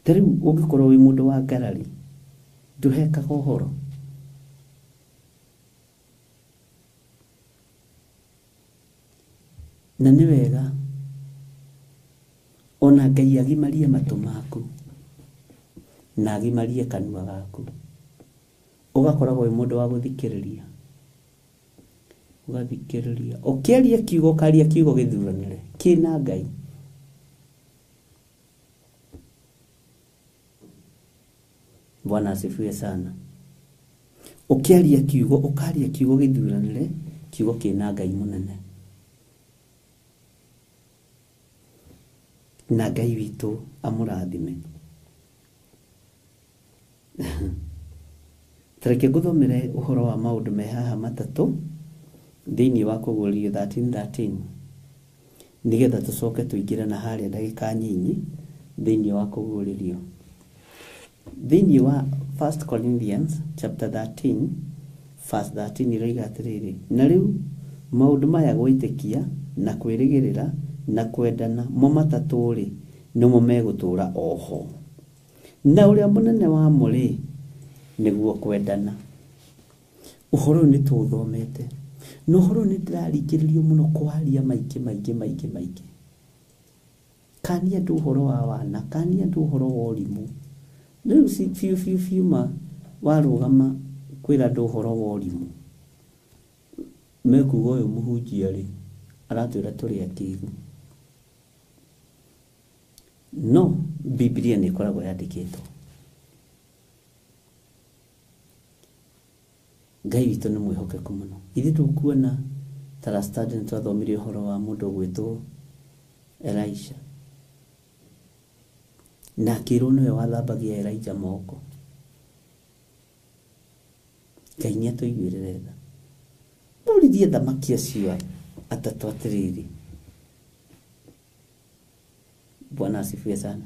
Tarĩu ũngĩkorwo wĩ mũndũ wa ngarari, ndũhekaga ũhoro. Na nĩ wega ona Ngai agimarie matũ maku na agimarie kanua gaku, ũgakoragwo wĩ mũndũ wa gũthikĩrĩria, ũgathikĩrĩria, ũkĩaria kiugo ũkaria kiugo gĩthuranĩre kĩna Ngai. Bwana asifiwe sana. Ũkĩaria kiugo ũkaria kiugo gĩthuranĩre, kiugo kĩna Ngai mũnene. Na Ngai witũ amũrathime. Tareke ngũthomere ũhoro wa maũndũ me haha matatũ thĩinĩ wa Kũguũrio 13:13, nigetha tũcoke tũingĩre na harĩa ndagĩka nyinyi thĩinĩ wa Kũguũrĩrio. Thĩinĩ wa 1 Corinthians chapter 13 verse 13 iroiga atĩrĩrĩ, na rĩu maũndũ maya gwĩtĩkia na kwĩrĩgĩrĩra na kwendana mo matatũ rĩ nĩmo megũtũũra oho. Na ũrĩa mũnene wa mo rĩ nĩguo kwendana. Ũhoro nĩ tũthomete. No ũhoro nĩ ndĩrarikĩrĩrio mũno kwaria maingĩ. Kania andũ ũhoro wa wana, kania andũ ũhoro wa ũrimũ. Rĩu fiu ma warũgama kwĩra andũ ũhoro wa ũrimũ. Mekuga ũyũ mũhunjia rĩ aratwĩra tũrĩ akĩigu. No, Biblia nĩ ĩkoragwo yandĩkĩtwo. Ngai witũ nĩ mwĩhokeku mũno. Ithuĩ tũkuona ta last Sunday nĩ twathomire ũhoro wa mũndũ gwĩtwo Elisha. Na akĩrwo nĩwe wathambagia Elijah moko. Ngai nĩ atũiguĩrĩre tha. Mũrithie thamaki acio atatũ atĩrĩrĩ. Bwana asifiwe sana.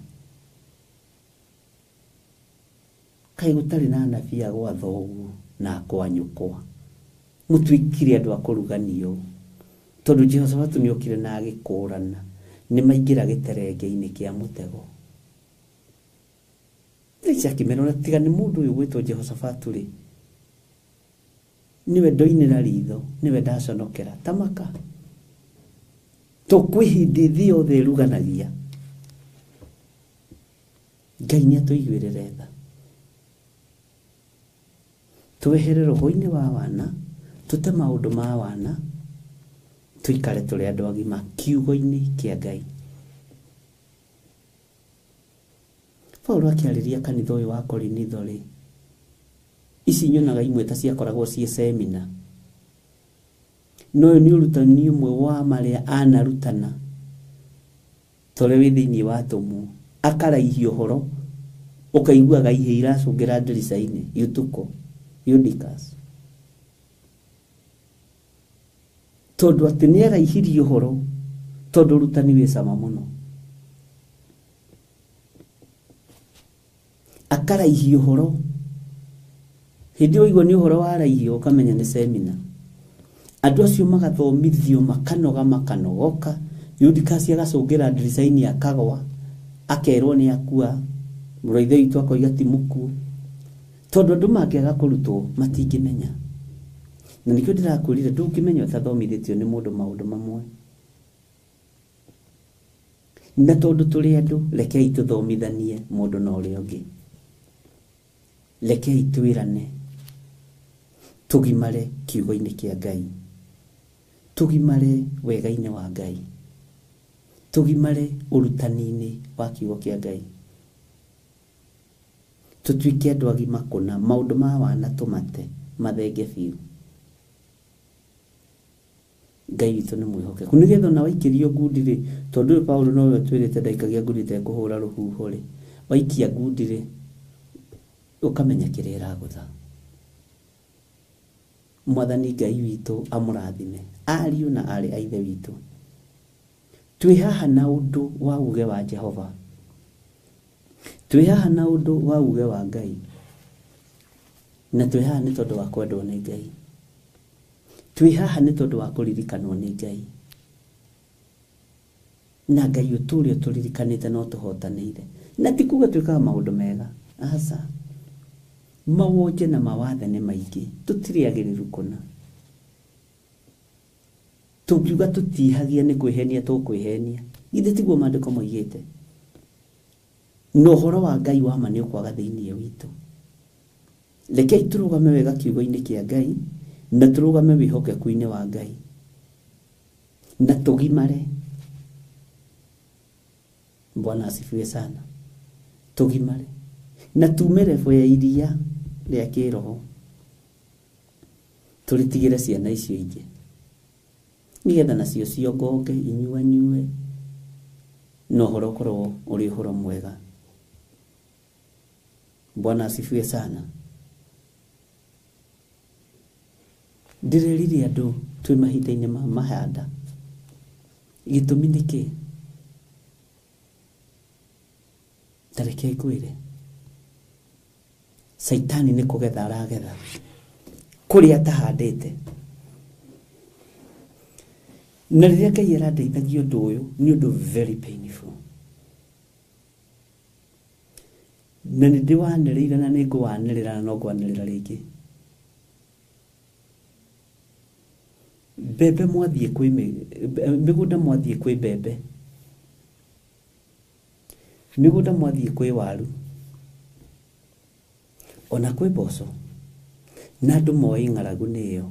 Kaĩ gũtarĩ na anabii a gwatha ũguo na akwanyũkwa. Mũtuĩkire andũ a kũruganio. Tondũ Jehoshaphat nĩ okire na agĩkũrana. Nĩ maingĩra gĩterenge-inĩ kĩa mũtego. Elisha akĩmera tiga nĩ mũndũ ũyũ gwĩtwo Jehoshaphat rĩ. Niwe ndoinĩra ritho, niwe ndaconokera. Tamaka. Tũkwĩhindi thĩ yothe ĩruganagia. Ngai nĩ atũiguĩrĩre tha. Twehere roho-inĩ wa wana, tũte maũndũ ma wana, tuikare tũrĩ andũ agima kiugo-inĩ kĩa Ngai. Paulo akĩarĩria kanitha ũyũ wa Korinitho rĩ, ici nyonaga imwe ta ciakoragwo ciĩ semina. No nĩ ũrutani ũmwe wa marĩa anarutana tũrĩ wĩ thĩinĩ wa tũmũ. Akaraihia ũhoro ũkaiguaga ihĩ iracũngĩra ndirica-inĩ Eutycho, Eutychus. Tondũ atĩ nĩ araihirie ũhoro tondũ ũrutani wĩ cama mũno. Akaraihia ũhoro. Hĩndĩ ũigua nĩ ũhoro waraihio ũkamenya nĩ semina. Andũ acio magathomithio makanogoka. Eutychus agacũngĩra ndirica-inĩ akagwa. Akerwo nĩ akua. Mũraithe witũ akoiga ti mũkuũ. Tondũ andũ mangĩaga kũrutwo matingĩmenya. Na nĩkĩo ndĩrakwĩrire ndũngĩmenya ũtathomithĩtio nĩ mũndũ maũndũ mamwe. Na tondũ tũrĩ andũ rekei tũthomithanie mũndũ na ũrĩa ũngĩ. Rekei twĩrane. Tũgimare kiugo-inĩ kĩa Ngai. Tũgimare wega-inĩ wa Ngai. Tũgimare ũrutani-inĩ wa kiugo kĩa Ngai. Tũtuĩke andũ agima kũna maũndũ ma wana tũmate mathenge biũ. Ngai witũ nĩ mwĩhokeku nĩgetha ona waikĩrio ngundi rĩ tondũ Paulo no twĩrĩte ndaikagia ngundi te kũhũra rũhuho rĩ waikia ngundi rĩ ũkamenya kĩrĩa ĩragũtha. Mwathani Ngai witũ amũrathime ariũ na arĩ a ithe witũ. Twĩ haha na ũndũ wa uge wa Jehova, twĩ haha na ũndũ wa uge wa Ngai, na twĩ haha nĩ tondũ wa kwendwo nĩ Ngai. Twĩ haha nĩ tondũ wa kũririkanwo nĩ Ngai, na Ngai ũtũũria tũririkanĩte no tũhotanĩire. Na ti kuga twĩkaga maũndũ mega, aca. Mawonje na mawathe nĩ maingĩ, tũtirĩagĩrĩru kũna. Tũngiuga tũtihagia nĩ kwĩhenia tũkwĩhenia, githĩ tiguo maandĩko moigĩte? No ũhoro wa Ngai wa ma nĩ ũkwaga thĩinĩ witũ. Rekei tũrũgame wega kiugo-inĩ kĩa Ngai, na tũrũgame wĩhokeku-inĩ wa Ngai, na tũgimare. Bwana asifiwe sana. Tũgimare na tume revo ya iria rĩa kĩroho, tũritigĩre ciana icio ingĩ nĩgetha nacio ciongoke inyuanyue na ũhoro ũkorwo ũrĩ ũhoro mwega. Bwana asifiwe sana. Ndĩrerire andũ twĩ mahinda-inĩ ma mahanda, gĩtũmi nĩ kĩ? Tarekei kwĩre Saitani nĩ kũgetha aragetha kũrĩa atahandĩte. Na rĩrĩa Ngai arandeithagia ũndũ ũyũ nĩ ũndũ very painful, na nĩ ndĩwanĩrĩire na nĩ ngũwanĩrĩra na no ngwanĩrĩra rĩngĩ. Mbembe mwathiĩ kwĩ mĩgũnda, mwathiĩ kwĩ mbembe, mĩgũnda mwathiĩ kwĩ waru, ona kwĩ mboco, na andũ moĩ ng'aragu nĩyo.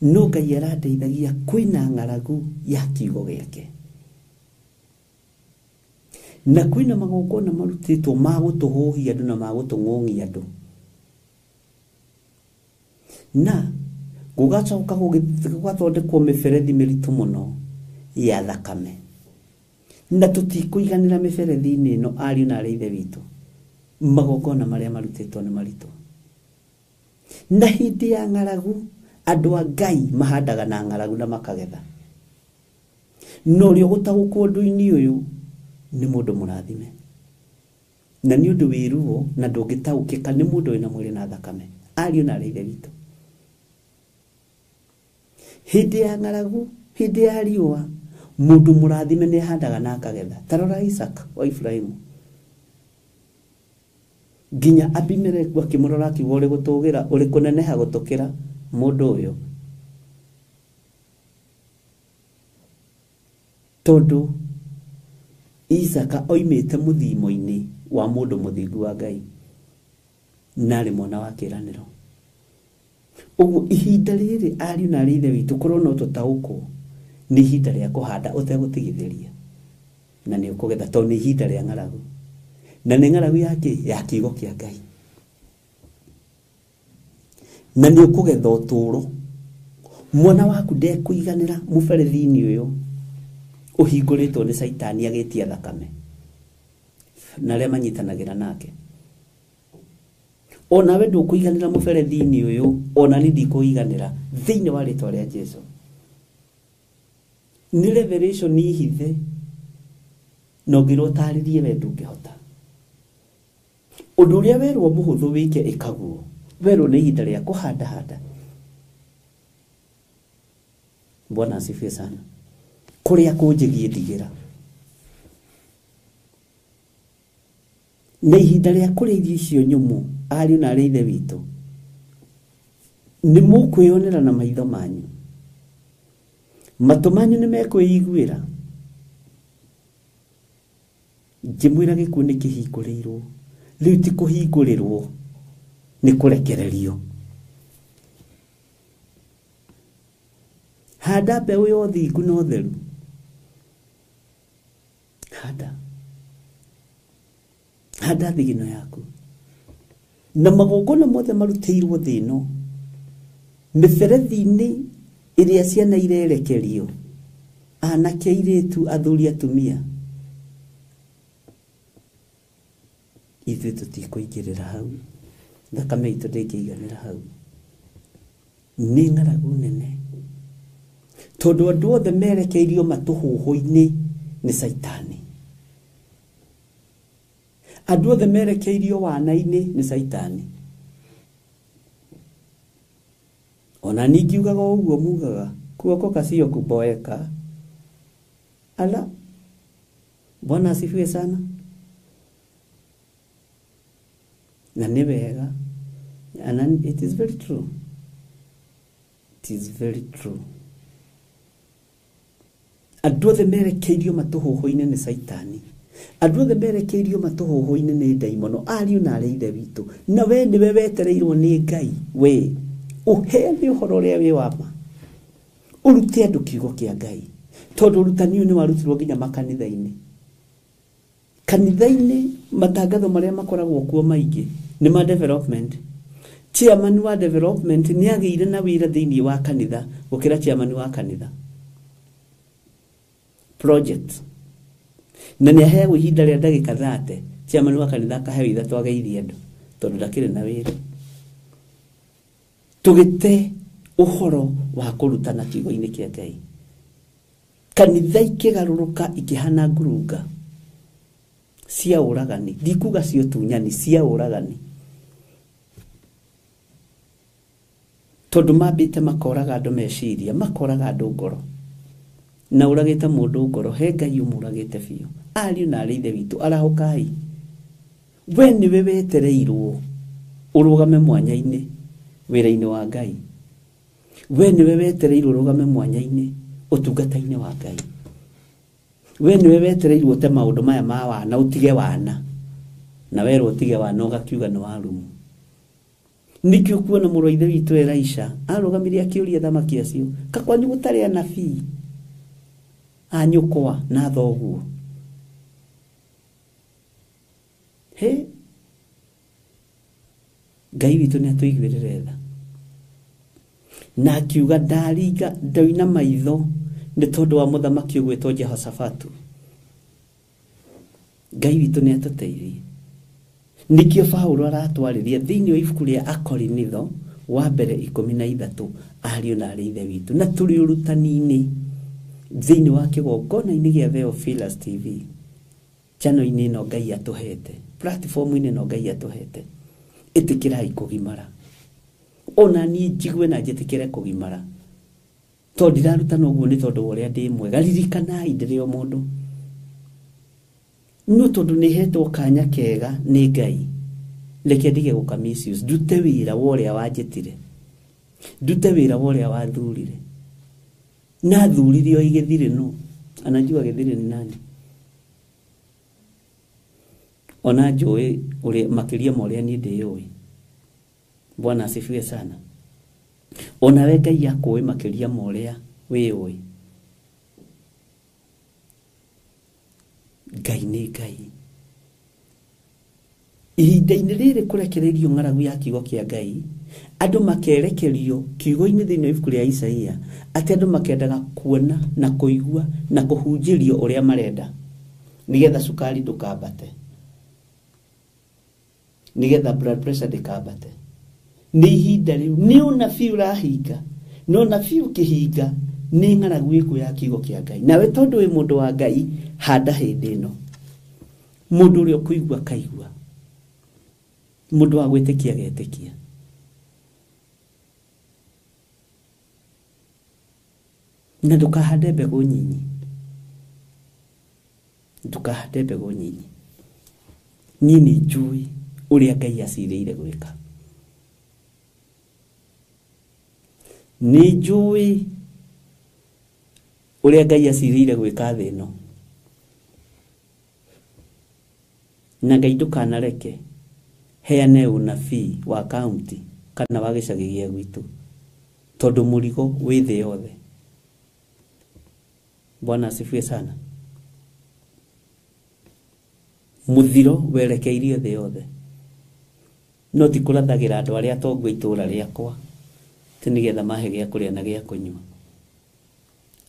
No Ngai arandeithagia kwĩna ng'aragu ya kiugo gĩake, na kwĩna magongona marutĩtwo ma gũtũhũhia andũ na ma gũtũng'ũng'ia andũ, na gũgacoka gũgathondekwo mĩberethi mĩritũ mũno ya thakame, na tũtikũiganĩra mĩberethi-inĩ ĩno ariũ na arĩ ithe witũ. Magongona marĩa marutĩtwo nĩ maritũ, na hĩndĩ ya ng'aragu andũ a Ngai mahandaga na ng'aragu na makagetha. No ũrĩa ũgũtaũkwo ũndũ-inĩ ũyũ nĩ mũndũ mũrathime, na nĩ ũndũ wĩruo na ndũngĩtaũkĩka nĩ mũndũ wĩna mwĩrĩ na thakame, ariũ na arĩ ithe witũ. Hĩndĩ ya ng'aragu, hĩndĩ ya riũa, mũndũ mũrathime nĩ ahandaga na akagetha. Tarora Isaka wa Ibrahimu, nginya Abimeleku akĩmũrora akiuga ũrĩ gũtũgĩra, ũrĩ kũneneha gũtũkĩra mũndũ ũyũ, tondũ Isaka oimĩte mũthimo-inĩ wa mũndũ mũthingu wa Ngai na arĩ mwana wa kĩĩranĩro. Ũguo ihinda rĩrĩ ariũ na arĩ ithe witũ, korwo no tũtaũkwo, nĩ ihinda rĩa kũhanda ũtegũtigithĩria, na nĩ ũkũgetha, tondũ nĩ ihinda rĩa ng'aragu, na nĩ ng'aragu ya kiugo kĩa Ngai, na nĩ ũkũgetha ũtũũro. Mwana waku ndekũiganĩra mũberethi-inĩ ũyũ ũhingũrĩtwo nĩ Saitani agĩtia thakame na arĩa manyitanagĩra nake. Ona we ndũkũiganĩra mũberethi-inĩ ũyũ, ona nĩ ndikũiganĩra thĩinĩ wa rĩtwa rĩa Jesũ. Nĩ revelation ihithe, no ngĩrwo ũtaarĩrie we ndũngĩhota. Ũndũ ũrĩa werwo mũhũthũ wĩke ĩkaguo, werwo nĩ ihinda rĩa kũhandahanda. Bwana asifiwe sana. Kũrĩa kũnjĩgie ndigĩra, nĩ ihinda rĩa kũrĩa irio icio nyũmũ, ariũ na arĩ ithe witũ. Nĩ mũkwĩonera na maitho manyu, matũ manyu nĩ mekwĩiguĩra. Ngĩmwĩra gĩkuũ nĩ kĩhingũrĩirwo, rĩu ti kũhingũrĩrwo, nĩ kũrekererio. Handa mbeũ ya ũthingu na ũtheru, handa thigino yaku, na magongona mothe marutĩirwo thĩ ĩno, mĩberethi-inĩ iria ciana irerekerio anake airitu athuri atumia ithuĩ tũtikũingĩrĩra hau thakame itũ ndĩngĩiganĩra hau nĩ ng'aragu nene tondũ andũ othe merekeirio matũhũhũ-inĩ nĩ Saitani andũ othe merekeirio wana-inĩ nĩ Saitani ona ningiugaga ũguo mugaga kuoko kasio kuboeka ala Bwana asifiwe sana na nĩ wega and it is very true. It is very true. Andũ othe merekeirio matũhũhũ-inĩ nĩ Saitani. Andũ othe merekeirio matũhũhũ-inĩ nĩ ndaimono. Ariũ na arĩ ithe witũ. Na we nĩwe wetereirwo nĩ Ngai. We ũheane ũhoro ũrĩa wĩ wa ma. Ũrute andũ kiugo kĩa Ngai. Tondũ ũrutani ũyũ nĩ warutirwo nginya makanitha-inĩ. Kanitha-inĩ matangatho marĩa makoragwo kuo maingĩ nĩ ma development. Chairman wa development ni agĩire na wĩra thĩinĩ wa kanitha gũkĩra chairman wa kanitha. Project. Na nĩ aheagwo ihinda rĩa ndagĩka 30. Chairman wa kanitha akaheo ithatũ ageirie andũ tondũ ndakĩrĩ na wĩra. Tũgĩte ũhoro wa kũrutana kiugo-inĩ kĩa Ngai. Kanitha ikĩgarũrũka ikĩhana ngurunga cia ũragani. Ndikuga cio tunyani cia ũragani. Tondũ mambĩte makoraga andũ meciria, makoraga andũ ngoro. Na ũragĩte mũndũ ngoro, he Ngai ũmũragĩte biũ. Ariũ na arĩ ithe witũ, arahũkai. We nĩwe wetereirwo ũrũgame mwanya-inĩ wĩra-inĩ wa Ngai. We nĩwe wetereirwo ũrũgame mwanya-inĩ ũtungata-inĩ wa Ngai. We nĩwe wetereirwo te maũndũ maya ma wana ũtige wana. Na werwo ũtige wana ũgakiuga nĩ warumu. Nikio kuona mũrũ ithe witũ Elisha arũgamire akĩũria thamaki acio kakwanyu gũtarĩ anabii anyũkwa na thoguo. He Ngai witũ nĩ atũiguĩrĩre tha na akiuga ndaringa ndoina maitho nĩ tondũ wa mũthamaki ũgwĩtwo Jehoshafatu. Ngai witũ nĩ atũteithie. Nikio Paulo aratwarĩria thĩinĩ wa ibuku rĩa Akorinitho wa mbere 13 ariũ na arĩ ithe witũ na tũrĩ ũrutani-inĩ thĩinĩ wa kĩgongona-inĩ gĩa Theophilus TV. Channel-inĩ ĩno Ngai atũhete, platform-inĩ ĩno Ngai atũhete. Ĩtĩkĩrai kũgimara. Ona niĩ njigue na njĩtĩkĩre kũgimara. Tondũ ndirarutana ũguo nĩ tondũ wa ũrĩa ndĩ mwega. Ririkanai ndĩrĩ o mũndũ. No tondũ nĩ hetwo kanya kega nĩ Ngai. Reke ndige gũka misuse. Ndute wĩra wa ũrĩa wanjĩtire. Ndute wĩra wa ũrĩa wathurire. Na thuririo igĩthire no. Anajua gĩthire ni nani? Ona njũĩ ũrĩa makĩria ma ũrĩa niĩ ndĩũĩ. Bwana asifiwe sana. Ona we Ngai akũĩ makĩria ma ũrĩa wĩũĩ. Ngai nĩ Ngai. Ihinda-inĩ rĩrĩ kũrekererio ng'aragu ya kiugo kĩa Ngai, andũ makerekerio kiugo-inĩ thĩinĩ wa ibuku rĩa Isaia, atĩ andũ makendaga kuona na kũigua na kũhunjĩrio ũrĩa marenda, nigetha cukari ndũkambate, nigetha blood pressure ndĩkambate. Nĩ ihinda rĩu, nĩ ũnabii ũrahinga, no nabii ũkĩhinga nĩ ng'aragu ĩkuo ya kiugo kĩa Ngai. Nawe tondũ wĩ mũndũ wa Ngai, handa hĩndĩ ĩno. Mũndũ ũrĩa ũkũigua kaigua. Mũndũ wa gwĩtĩkia getĩkia. Na ndũkahande mbegũ nyinyi. Ndũkahande mbegũ nyinyi. Niĩ nĩ njũĩ ũrĩa Ngai acirĩire gwĩka. Nĩ njũĩ ũrĩa Ngai acirĩire gwĩka thĩ ĩno. Na Ngai ndũkanareke heane ũnabii wa kaunti kana wa gĩcagi gĩa gwitũ, tondũ mũrigo wĩ thĩ yothe. Bwana asifiwe sana. Mũthiro werekeirio thĩ yothe. No ti kũrathagĩra andũ arĩa atongu a itũũra rĩakwa tĩ nĩgetha mahe gĩa kũrĩa na gĩa kũnyua.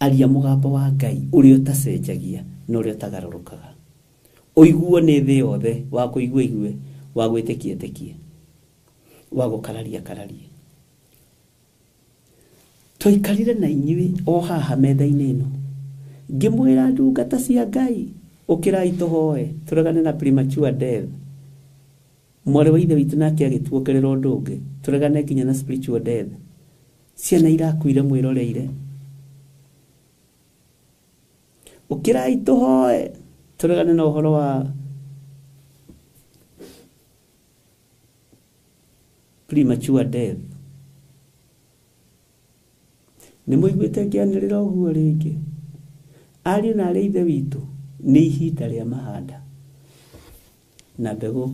aria mugambo wa Ngai uri utacenjagia no uri utagarũrũkaga uiguo nĩ thĩ yothe wa kuigua igue wa gwĩtĩkia tĩkie wa gũkararia kararie tũikarire na inyuĩ o haha metha-inĩ ĩno ngĩmwĩra ndungata cia Ngai ũkĩrai tũhoe tũregane na premature death mwarĩ wa ithe witũ nake agĩtuokerera ũndũ ũngĩ tũregane nginya na spiritual death ciana irakuire mwĩroreire ũkĩrai tũhoe tũregane na ũhoro wa premature death nĩ mũiguĩte ngĩanĩrĩra ũguo rĩngĩ ariũ na arĩa ithe witũ nĩ ihinda rĩa mahanda na mbegũ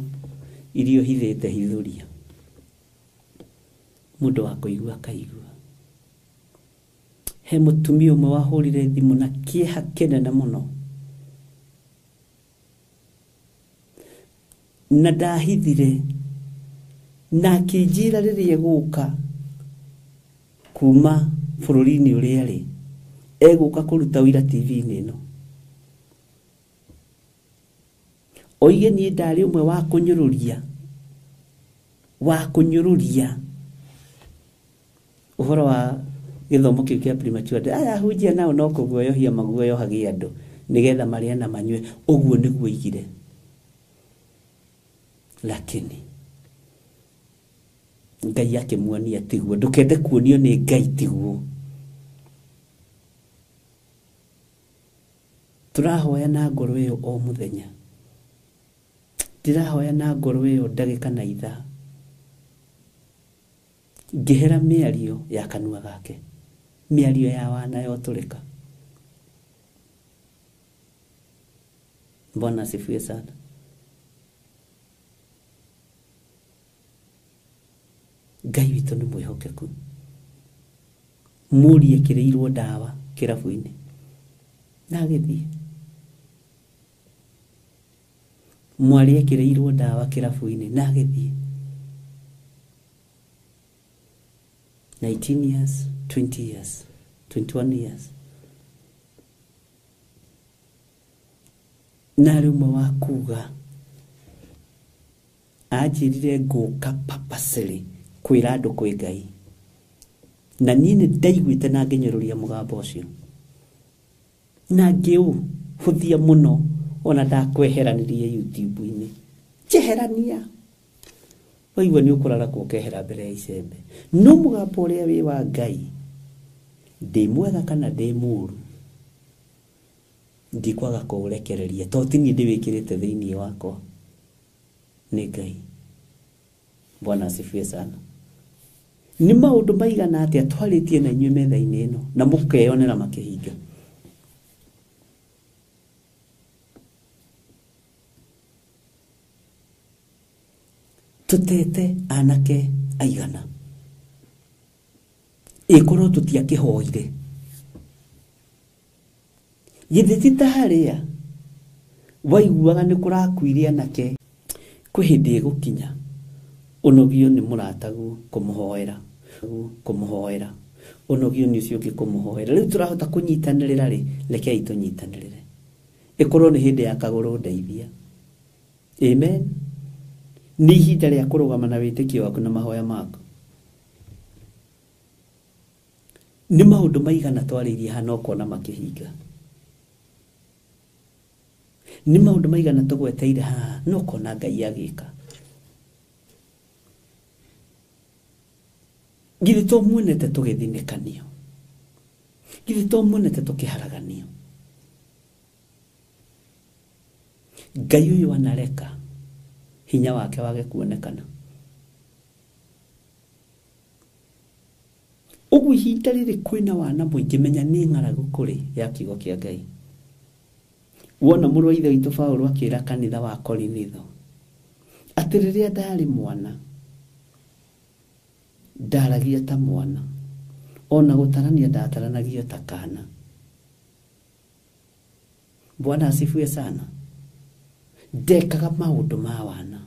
irio hithĩte hithuria mũndũ wa kũigua akaigua he mũtumia ũmwe wahũrire thimũ na kĩeha kĩnene mũno na ndahithire na akĩnjĩra rĩrĩa egũka kuma bũrũri-inĩ ũrĩa arĩ egũka kũruta wĩra TV-inĩ ĩno oige niĩ ndarĩ ũmwe wa kũnyũrũria ũhoro wa gĩthomo kĩu kĩa premature death aya hunjia nao no kũguoyohia maguoyohagia andũ nĩgetha marĩa na manyue ũguo nĩguo igire lakini Ngai akĩmuonia tiguo ndũkende kuonio nĩ Ngai tiguo tũrahoya na ngoro ĩyo o mũthenya ndĩrahoya na ngoro ĩyo ndagĩka na ithaa ngĩhera mĩario ya kanua gake mĩario ya wana yotũrĩka Bwana asifiwe sana Ngai witũ nĩ mwĩhokeku mũriĩ kĩrĩirwo ndawa kĩrabu-inĩ na agĩthiĩ mwarĩ ekĩrĩirwo ndawa kĩrabu-inĩ na agĩthiĩ 19 years 20 years 21 years na rĩmwe wa kuga anjĩrire ngũka papacĩrĩ kwĩra andũ kwĩ Ngai na niĩ nĩ ndaiguĩte na ngĩnyũrũria mũgambo ũcio na ngĩũhũthia mũno ona ndakweheranirie YouTube-inĩ njeherania waigua nĩ ũkũrara kũkehera mbere ya icembe no mũgambo ũrĩa wĩ wa Ngai ndĩ mwega kana ndĩ mũũru ndikwaga kũũrekereria to ti niĩ ndĩwĩkĩrĩte thĩinĩ wakwa nĩ Ngai Bwana asifiwe sana nĩ maũndũ maigana atĩa twarĩtie na inyuĩ metha-inĩ ĩno na mũkeyonera makĩhinga tutete anake aigana ĩkorwo tũtiakĩhoire githĩ ti ta harĩa waiguaga nĩ kũrakuire anake kwĩ hĩndĩ ĩgũkinya ũnogio nĩ mũratagu kũmũhoera ũnogio nĩ ũcio ũngĩ kũmũhoera rĩu tũrahota kũnyitanĩrĩra rĩ rekei tũnyitanĩrĩre ĩkorwo nĩ hĩndĩ ya kagũrũ ndeithia amen nĩ ihinda rĩa kũrũgama na wĩtĩkio waku na mahoya maku nĩ maũndũ maigana twarĩirie hana ũkona makĩhinga nĩ maũndũ maigana tũgweteire haha no ũkona Ngai agĩka githĩ to muonete tũgĩthinĩkanio githĩ to muonete tũkĩharaganio Ngai ũyũ anareka hinya wake wage kuonekana ũguo ihinda rĩrĩ kwĩna wana mũingĩ menya nĩ ng'aragu kũrĩ ya kiugo kĩa Ngai wona mũrũ wa ithe witũ Paũlũ akĩra kanitha wa Korinitho atĩ rĩrĩa ndarĩ mwana ndaragia ta mwana ona gũtarania ndataranagia ta kana Bwana asifiwe sana ndekaga maũndũ ma wana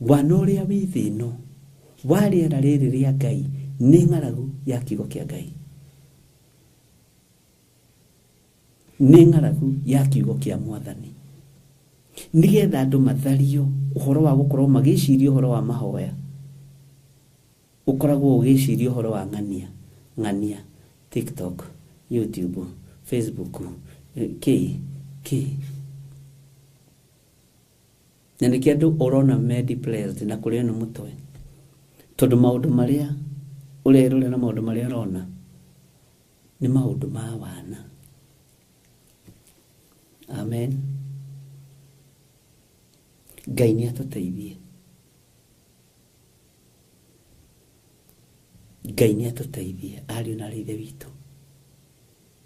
ũrĩa wĩ thĩ ĩno wa rĩera rĩrĩ rĩa Ngai nĩ ng'aragu ya kiugo kĩa Ngai nĩ ng'aragu ya kiugo kĩa Mwathani, nigetha andũ mathario ũhoro wa gũkorwo magĩciria ũhoro wa mahoya, ũkoragwo ũgĩciria ũhoro wa ng'ania TikTok, YouTube, Facebook, na nĩkĩ andũ ũrona depressed na kũrĩa nĩ mũtwe, tondũ maũndũ marĩa ũrerũra na maũndũ marĩa ũrona nĩ maũndũ ma wana. Amen. Ngai nĩ atũteithie. Ngai nĩ atũteithie, ariũ na aithe witũ.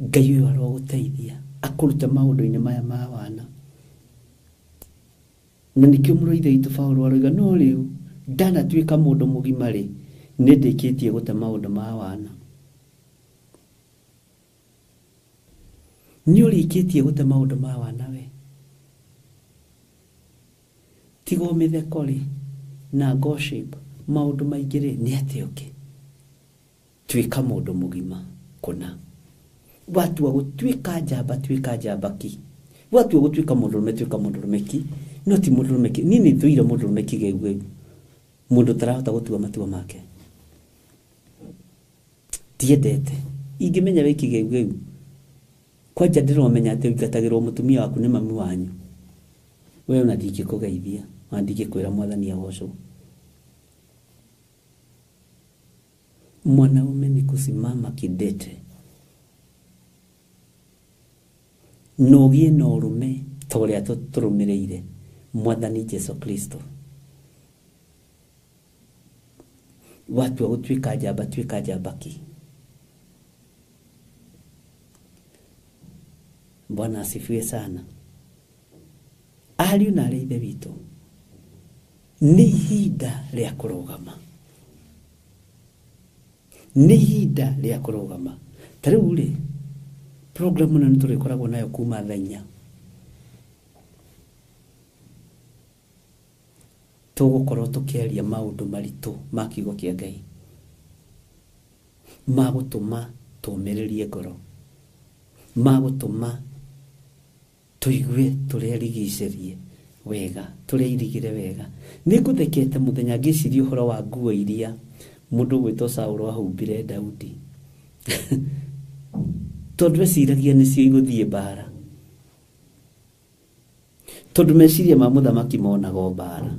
Ngai ũyũ arogũteithia akũrute maũndũ-inĩ maya ma wana. Na nĩkĩo mũrũ-ithe witũ Paulo aroiga, no rĩu ndanatuĩka mũndũ mũgima rĩ, nĩ ndĩkĩtie gũte maũndũ ma wana. Nĩ ũrĩkĩtie gũte maũndũ ma wana we. Tiga mĩtheko rĩ na gossip, maũndũ maingĩ rĩ, nĩ atĩ tuĩka mũndũ mũgima kũna. Watua gũtuĩka njamba, tuĩka njamba ki. Watua gũtuĩka mũndũrũme, tuĩka mũndũrũme ki. No ti mũndũrũme ki. Niĩ nĩ thũire mũndũrũme kĩgeugeu. Mũndũ tarahota gũtua matua make. Tiendete. Ingĩmenya wĩ kĩgeugeu, kwanja ndĩromenya atĩ ũingatagĩrwo mũtumia waku nĩ mami wanyu, we ona ndingĩkũgeithia, na ndingĩkwĩra Mwathani agocwo. Mwanaume ni kusimama kidete, nogie na ũrũme ta ũrĩa tũrũmĩrĩire Mwathani Jesu Kristo. Watua gũtuĩka njamba, tuĩka njamba ki. Bwana asifiwe sana. Ariũ na aithe witũ, nĩ ihinda rĩa kũrũgama. Nĩ ihinda rĩa kũrũgama. Ta rĩu rĩ, program ĩno nĩtũrĩkoragwo nayo kuma thaa 4. Tũgũkorwo tũkĩaria maũndũ maritũ ma kiugo kĩa Ngai, ma gũtũma tũmĩrĩrie ngoro, ma gũtũma tũigue tũrerigicĩrie wega, tũreirigĩre wega. Nĩngũthekete mũthenya ngĩciria ũhoro wa nguo iria mũndũ gwĩtwo Saũlũ ahumbire Daudi. Tondũ eciragia nĩcio igũthiĩ mbara, tondũ meciria ma mũthamaki monaga mbara,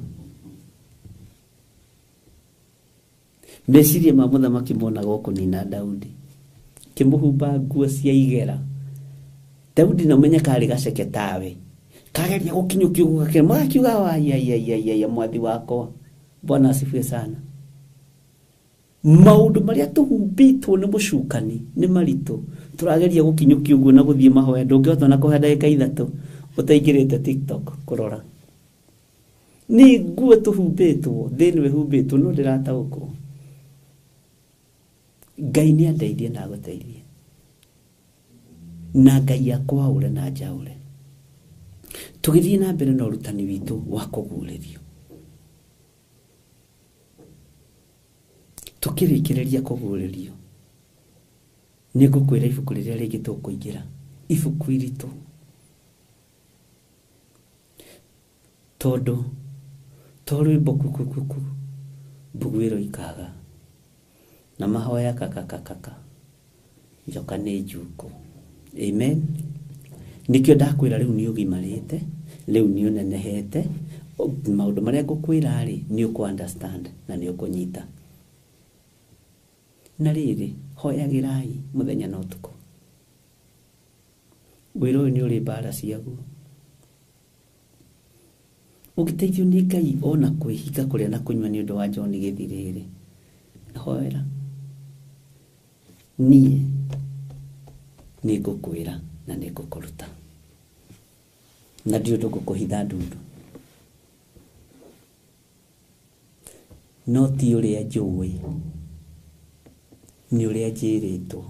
meciria ma mũthamaki monaga kũnina Daudi. Kĩmũhumba nguo cia igera. Daudi na ũmenye karĩ gaceke tawe, kageria gũkinyũkia ũguo gake, magakiuga ya mwathi wakwa. Bwana asifiwe sana. Maũndũ marĩa tũhumbĩtwo nĩ mũcukani nĩ maritũ. Tũrageria gũkinyũkia ũguo na gũthiĩ mahoya, ndũngĩhota na kũhe ndagĩka 3 ũtaingĩrĩte TikTok kũrora. Nĩ nguo tũhumbĩtwo, thĩinĩ wĩhumbĩtwo, no ndĩrataũkwo. Ngai nĩ andeithie na agũteithie. Na Ngai akwaũre na njaũre. Tũgĩthiĩ na mbere na ũrutani witũ wa kũguũrĩrio. Tũkĩrĩkĩrĩria kũguũrĩrio, nĩngũkwĩra ibuku rĩrĩa rĩngĩ tũkũingĩra, ibuku iritũ. Tondũ rwĩmbo kukukuku mbugwĩro ikaga, na mahoya kakakakaka, njoka nĩ njukũ. Amen. Nikĩo ndakwĩra rĩu nĩ ũgimarĩte, rĩu nĩ ũnenehete, maũndũ marĩa ngũkwĩra rĩ nĩ ũkũ understand na nĩ ũkũnyita. Na rĩrĩ, hoyagĩrai mũthenya na ũtukũ. Wĩra ũyũ nĩ ũrĩ mbara ciaguo. Ũgĩteithio nĩ Ngai ona kwĩhinga kũrĩa na kũnyua nĩ ũndũ wa John Gĩthirĩrĩ. Hoera. Niĩ nĩ ngũkwĩra na nĩ ngũkũruta. Na ndiũ ndũgũkũhitha ndundu. No ti ũrĩa njũĩ, nĩ ũrĩa njĩrĩtwo.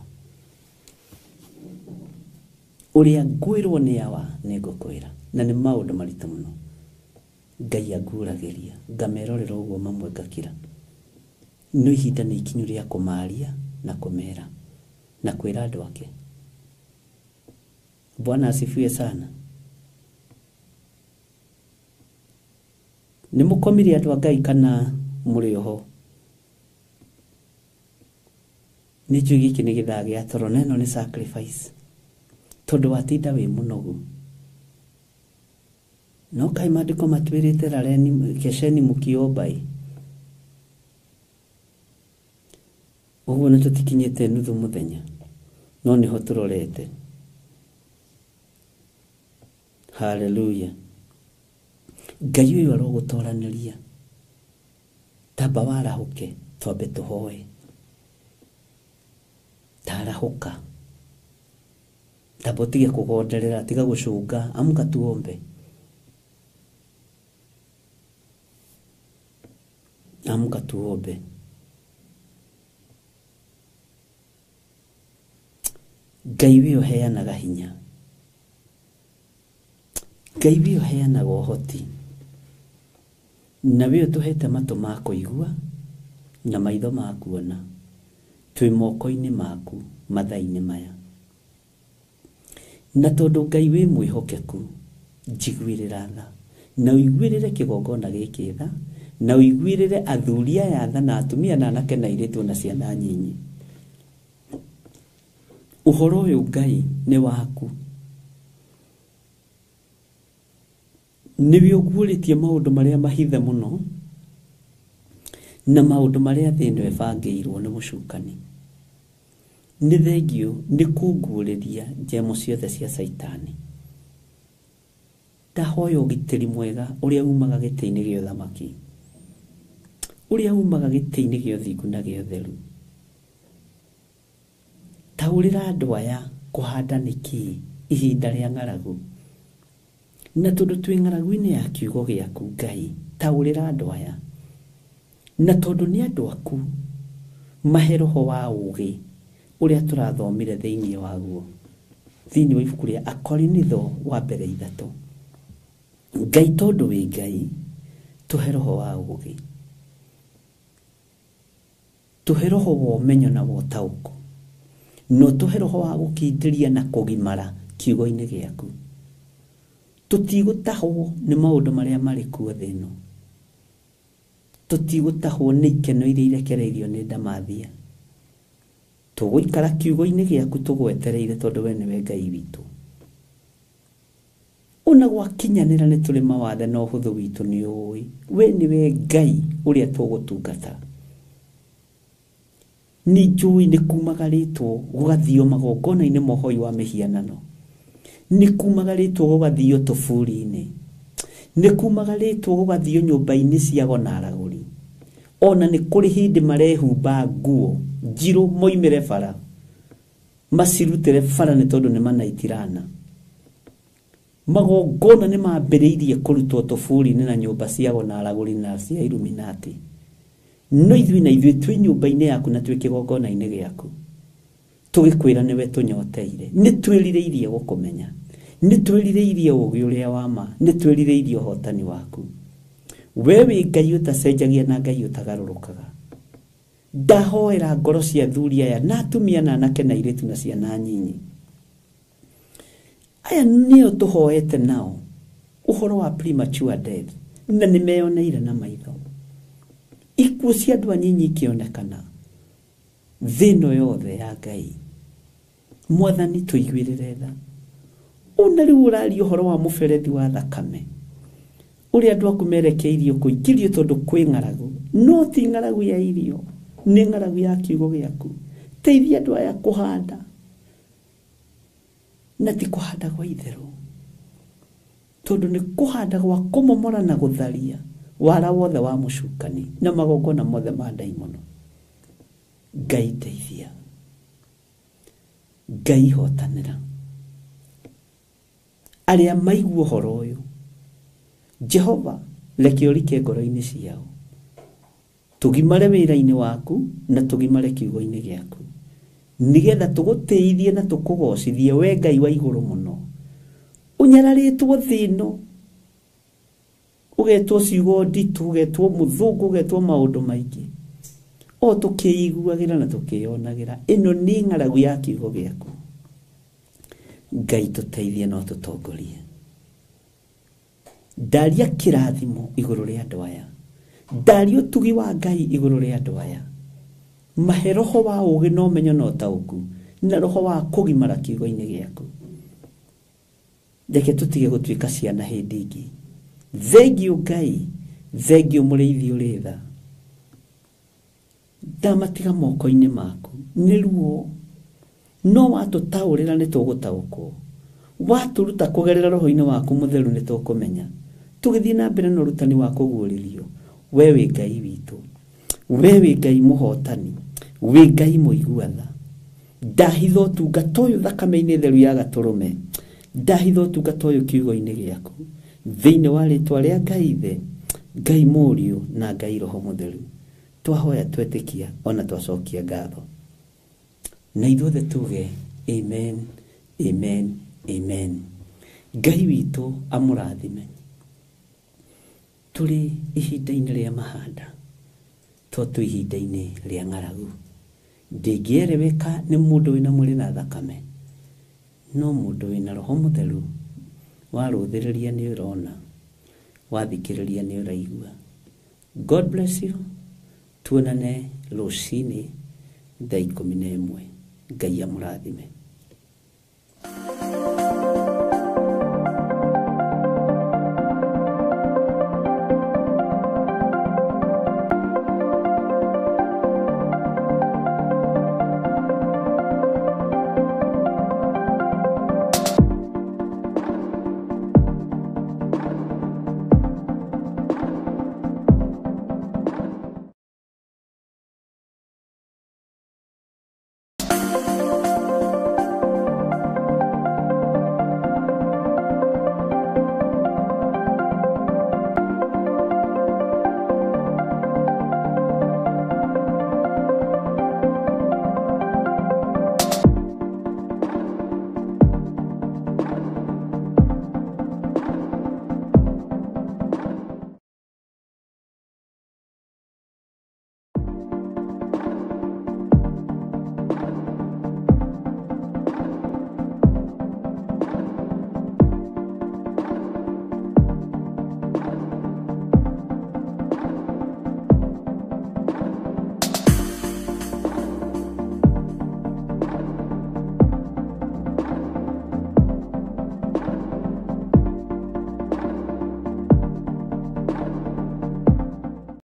Ũrĩa ngwĩrwo nĩ awa nĩ ngũkwĩra. Na nĩ maũndũ maritũ mũno. Ngai anguragĩria, ngamerorera ũguo mamwe ngakira. No ihinda nĩ ikinyu rĩa kũmaria na kũmera na kwĩra andũ ake. Bwana asifiwe sana. Nimukomire andu a Ngai kana muri ho? Ni njugi iki ni githaa gia toro, neno ni sacrifice. Tondu watinda wi munogu. No kai maandiko matwirite rareni kesheni mukiombai. Uguo ni tutikinyite nuthu muthenya. No niho turorete. Hallelujah. Ngai uyu arogutoraniria. Tamba warahuke twambe tuhoe. Tarahuka. Tamba utige kugonderera, tiga gucunga, amuka tuombe. Amuka tuombe. Ngai uyu heanaga hinya. Ngai uyu heanaga uhoti. Na we tuhete matu ma kuigua na maitho ma kuona. Twi moko-ini maku mathaini maya. Na tondu Ngai wi mwihokeku, njiguirira tha. Na uiguirire kigongona giki tha, na uiguirire athuri aya tha na atumia na anake na airitu na ciana nyinyi. Uhoro uyu Ngai ni waku. Niwe uguritie maundu maria mahithe muno na maundu maria thino ebangeirwo ni mucukani. Ni thengio ni kunguriria njemo ciothe cia Saitani. Ndahoya ugitiri mwega uria umaga giti-ini gia uthamaki, uria umaga giti-ini gia uthingu na gia utheru. Taurira andu aya kuhanda niki ihinda ria ng'aragu. Na tondu twi ng'aragu-ini ya kiugo giaku Ngai, taurira andu aya. Na tondu ni andu aku mahe roho wa ugi uria turathomire thiini waguo, thiini wa ibuku ria Akorinitho wa mbere 3. Ngai tondu wi Ngai, tuhe roho wa ugi, tuhe roho wa umenyo na wa utauku, no tuhe roho wa gukindiria na kugimara kiugo-ini giaku. Tutigutahwo ni maundu maria mari kuo thino. Tutigutahwo ni ikeno iria irekereirio ni ndamathia. Tuguikara kiugo-ini giaku tugwetereire tondu we niwe Ngai witu. Una gwakinyanira ni turi mawathe no huthu witu ni uwi. We niwe Ngai uria tugutungata. Ni njui ni kumagaritwo gugathio magongona-ini mohoi wa mihianano. Ni kumagaritwo gugathio tufuri-ini. Ni kumagaritwo gugathio nyumba-ini cia gonaraguri. Ona ni kuri hindi marehumba nguo njiru moimire bara, macirutire bara ni tondu ni manaitirana. Magongona ni mambiriirie kurutwo tufuri-ini na nyumba cia gonaraguri na cia Illuminati. No ithui twi nyumba-ini yaku na twi kigongona-ini giaku, tugikwira niwe tunyoteire, ni twirireirie gukumenya, ni twirireirie ugi uria wa ma, ni twirireirie hotani waku. Wewe Ngai utacenjagia na Ngai utagarurukaga. Ndahoera ngoro cia athuri aya na atumia na anake na airitu na ciana nyinyi. Aya nio tuhoete nao uhoro wa premature death, na nimeoneire na maitho. Ikuo cia andu anyinyi ikionekana thino yothe ya Ngai. Mwathani tuiguirire tha. Ona riu uraria uhoro wa muberethi wa thakame uria andu aku merekeirio kuingirio tondu kwi ng'aragu. No ti ng'aragu ya irio, ni ng'aragu ya kiugo giaku. Teithia andu aya kuhanda, na ti kuhanda gwa itheru, tondu ni kuhanda gwa kumomora na gutharia wara wothe wa mucukani na magongona mothe ma ndaimono. Ngai teithia, Ngai hotanira aria maigua uhoro uyu. Jehova reke urike ngoro-ini ciao, tugimare wira-ini waku na tugimare kiugo-ini giaku, nigetha tugutithie na tukugocithie we Ngai wa iguru muno. Unyararitwo thino, ugetwo ciugo nditu, ugetwo muthungu, ugetwo maundu maingi, o tukiiguagira na tukionagira. Ino ni ng'aragu ya kiugo giaku. Ngai tũteithie no tũtongorie. Ndaria kĩrathimo igũrũ rĩa andũ aya. Ndaria ũtugi wa Ngai igũrũ rĩa andũ aya. Mahe roho wa ũũgĩ na ũmenyo na ũtaũku, na roho wa kũgimara kiugo-inĩ gĩaku. Reke tũtige gũtuĩka ciana hĩndĩ ĩngĩ. Thengiũ Ngai, thengiũ mũrĩithi ũrĩ tha. Ndamatiga moko-inĩ maku, nĩ ruo. No watũtaũrĩra nĩ tũgũtaũkwo. Watũruta kũgerera roho-inĩ waku mũtheru nĩ tũkũmenya. Tũgĩthiĩ na mbere na ũrutani wa kũguũrĩrio. We wĩ Ngai witũ. We wĩ Ngai mũhotani. Wĩ Ngai mũiguatha. Ndahitha ũtungata ũyũ thakame-inĩ theru ya Gatũrũme. Ndahitha ũtungata ũyũ kiugo-inĩ gĩaku. Thĩinĩ wa rĩĩtwa rĩa Ngai Ithe, Ngai Mũriũ na Ngai Roho Mũtheru. Twahoya twetĩkia ona twacokia ngatho. Na ithuothe tuge amen, amen, amen. Ngai witũ amũrathime. Tũrĩ ihinda-inĩ rĩa mahanda, twĩ ihinda-inĩ rĩa ng'aragu. Ndĩngĩereweka nĩ mũndũ wĩna mwĩrĩ na thakame, no mũndũ wĩna Roho Mũtheru warũthĩrĩria nĩ ũrona, wathikĩrĩria nĩ ũraigua. God bless you. Tuonane rũcinĩ thaa 11. Ngai amũrathime.